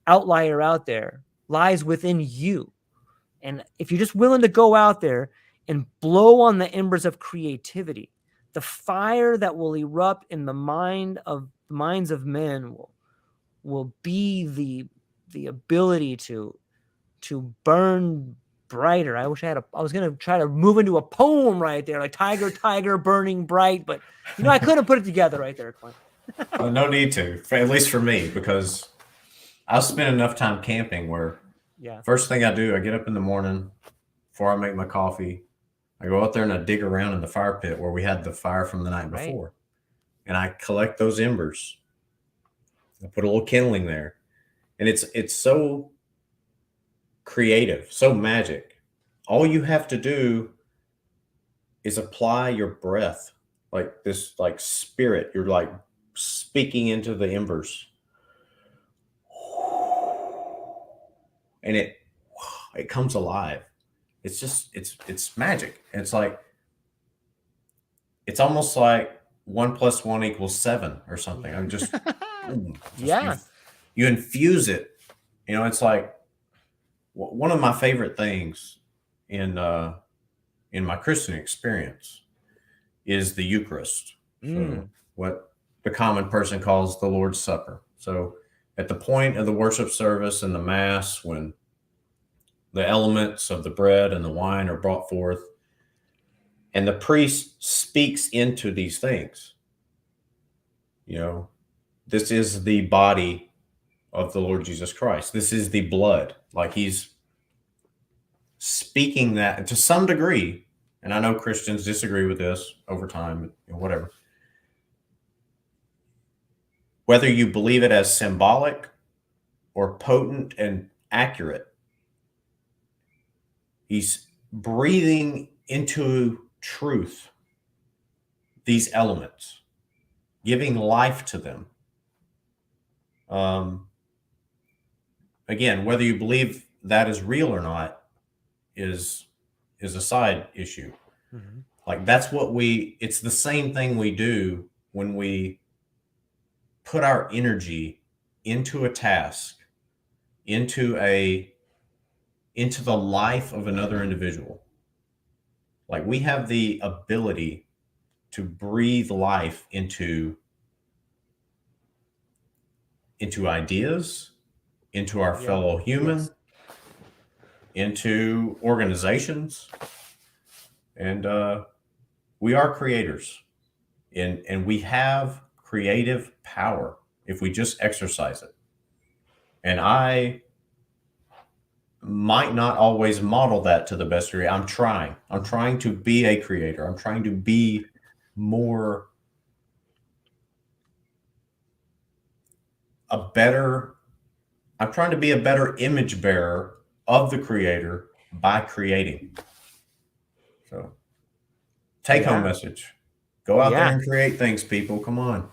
outlier out there lies within you. And if you're just willing to go out there and blow on the embers of creativity, the fire that will erupt in the minds of men will be the ability to burn brighter. I wish I was going to try to move into a poem right there, like tiger burning bright, but I couldn't put it together right there, Clint. Well, no need to, at least for me, because I've spent enough time camping where first thing I do, I get up in the morning before I make my coffee. I go out there and I dig around in the fire pit where we had the fire from the night before. And I collect those embers. I put a little kindling there. And it's so creative, so magic. All you have to do is apply your breath, like this, like spirit. You're like speaking into the embers. And it comes alive. It's just, it's magic. It's like, it's almost like 1 + 1 = 7 or something. I'm just, you infuse it. It's like one of my favorite things in my Christian experience is the Eucharist. So what the common person calls the Lord's Supper. So at the point of the worship service and the Mass, when the elements of the bread and the wine are brought forth, and the priest speaks into these things, the this is the body of the Lord Jesus Christ. This is the blood. Like he's speaking that to some degree. And I know Christians disagree with this over time, whatever. Whether you believe it as symbolic or potent and accurate, he's breathing into truth these elements, giving life to them. Again, whether you believe that is real or not is a side issue. Mm-hmm. Like that's what it's the same thing we do when we put our energy into a task, into the life of another individual. Like we have the ability to breathe life into ideas, into our fellow human, into organizations. And we are creators. And we have creative power if we just exercise it. And I might not always model that to the best degree. I'm trying to be a creator. I'm trying to be more I'm trying to be a better image bearer of the creator by creating. So take home message. Go out there and create things, people. Come on.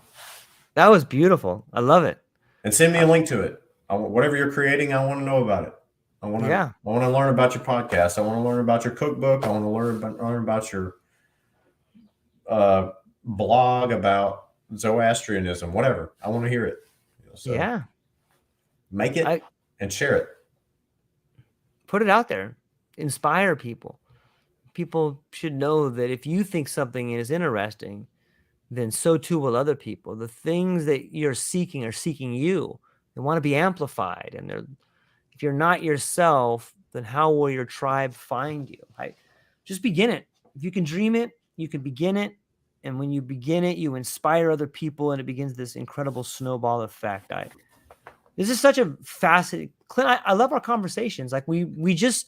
That was beautiful. I love it. And send me a link to it. Whatever you're creating, I want to know about it. I want to learn about your podcast. I want to learn about your cookbook. I want to learn about your blog about Zoroastrianism, whatever. I want to hear it. So make it and share it. Put it out there. Inspire people. People should know that if you think something is interesting, then so too will other people. The things that you're seeking are seeking you. They want to be amplified. And if you're not yourself, then how will your tribe find you? Just begin it. If you can dream it, you can begin it. And when you begin it, you inspire other people, and it begins this incredible snowball effect. This is such a fascinating, Clint. I love our conversations. Like we just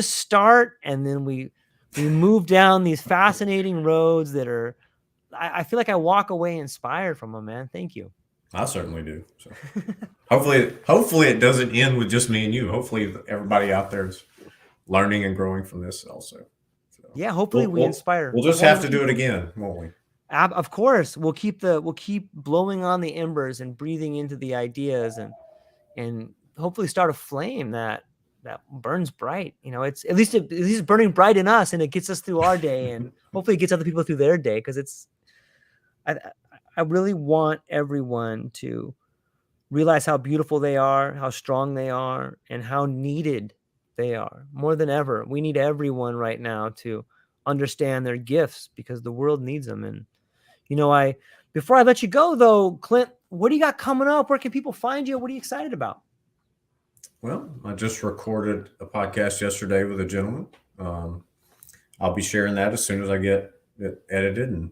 start, and then we move down these fascinating roads that are. I feel like I walk away inspired from them, man. Thank you. I certainly do. So hopefully it doesn't end with just me and you. Hopefully everybody out there is learning and growing from this also. So yeah, hopefully we inspire. We'll just have to do it again, won't we? Of course, we'll keep blowing on the embers and breathing into the ideas, and hopefully start a flame that burns bright. It's at least burning bright in us, and it gets us through our day, and hopefully it gets other people through their day. Because I really want everyone to realize how beautiful they are, how strong they are, and how needed they are. More than ever, we need everyone right now to understand their gifts, because the world needs them. And before I let you go, though, Clint, what do you got coming up? Where can people find you? What are you excited about? Well, I just recorded a podcast yesterday with a gentleman. I'll be sharing that as soon as I get it edited. And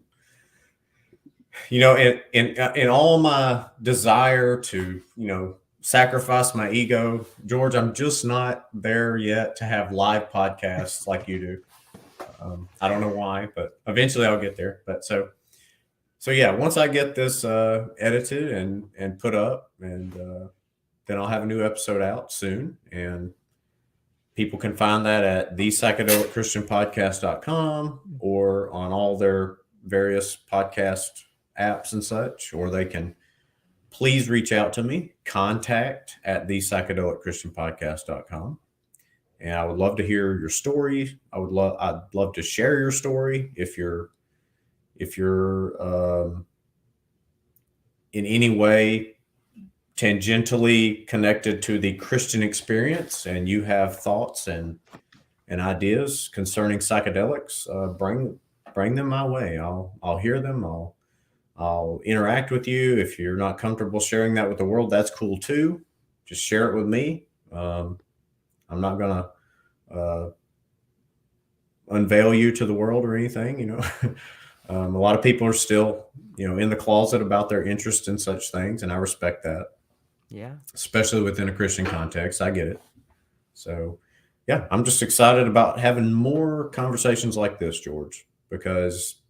in all my desire to sacrifice my ego, George, I'm just not there yet to have live podcasts like you do. I don't know why, but eventually I'll get there. But so yeah, once I get this edited and put up, and then I'll have a new episode out soon, and people can find that at thepsychedelicchristianpodcast.com or on all their various podcast apps and such, or they can please reach out to me, contact at thepsychedelicchristianpodcast.com. And I would love to hear your story. I'd love to share your story if you're in any way tangentially connected to the Christian experience, and you have thoughts and ideas concerning psychedelics. Bring them my way. I'll hear them. I'll interact with you. If you're not comfortable sharing that with the world, that's cool too. Just share it with me. I'm not gonna unveil you to the world or anything, A lot of people are still, in the closet about their interest in such things, and I respect that, Yeah. especially within a Christian context. I get it. So, yeah, I'm just excited about having more conversations like this, George, because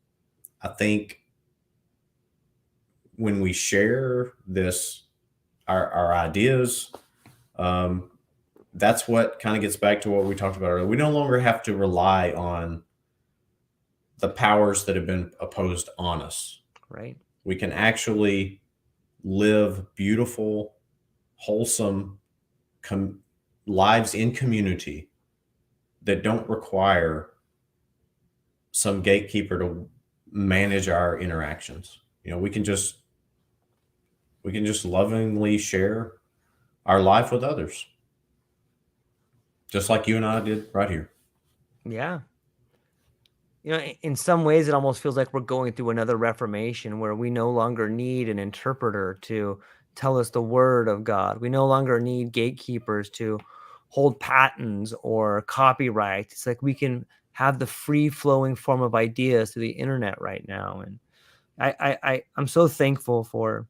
I think when we share this, our ideas, um, that's what kind of gets back to what we talked about earlier. We no longer have to rely on the powers that have been opposed on us. Right. We can actually live beautiful, wholesome lives in community that don't require some gatekeeper to manage our interactions. We can just lovingly share our life with others, just like you and I did right here. Yeah. In some ways, it almost feels like we're going through another Reformation where we no longer need an interpreter to tell us the word of God. We no longer need gatekeepers to hold patents or copyright. It's like we can have the free flowing form of ideas through the internet right now. And I'm so thankful for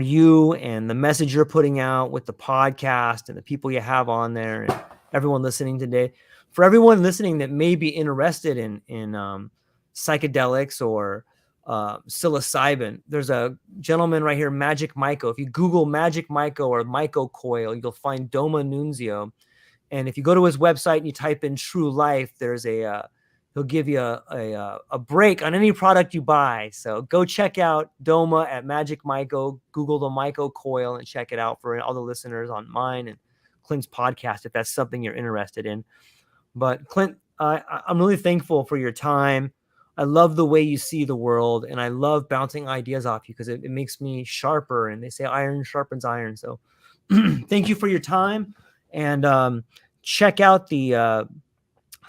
you and the message you're putting out with the podcast and the people you have on there and everyone listening today. For everyone listening that may be interested in psychedelics or psilocybin, there's a gentleman right here, Magic Myco. If you Google Magic Myco or Myco Coil, you'll find Doma Nunzio. And if you go to his website and you type in True Life, there's he'll give you a break on any product you buy. So go check out Doma at Magic Myco. Google the Myco Coil and check it out for all the listeners on mine and Clint's podcast if that's something you're interested in. But Clint, I'm really thankful for your time. I love the way you see the world, and I love bouncing ideas off you because it makes me sharper. And they say iron sharpens iron. So thank you for your time. And check out the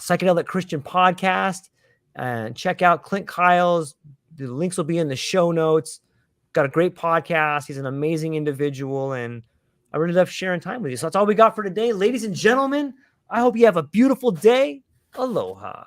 Psychedelic Christian podcast and check out Clint Kyle's. The links will be in the show notes. Got a great podcast. He's an amazing individual, and I really love sharing time with you. So that's all we got for today. Ladies and gentlemen, I hope you have a beautiful day. Aloha.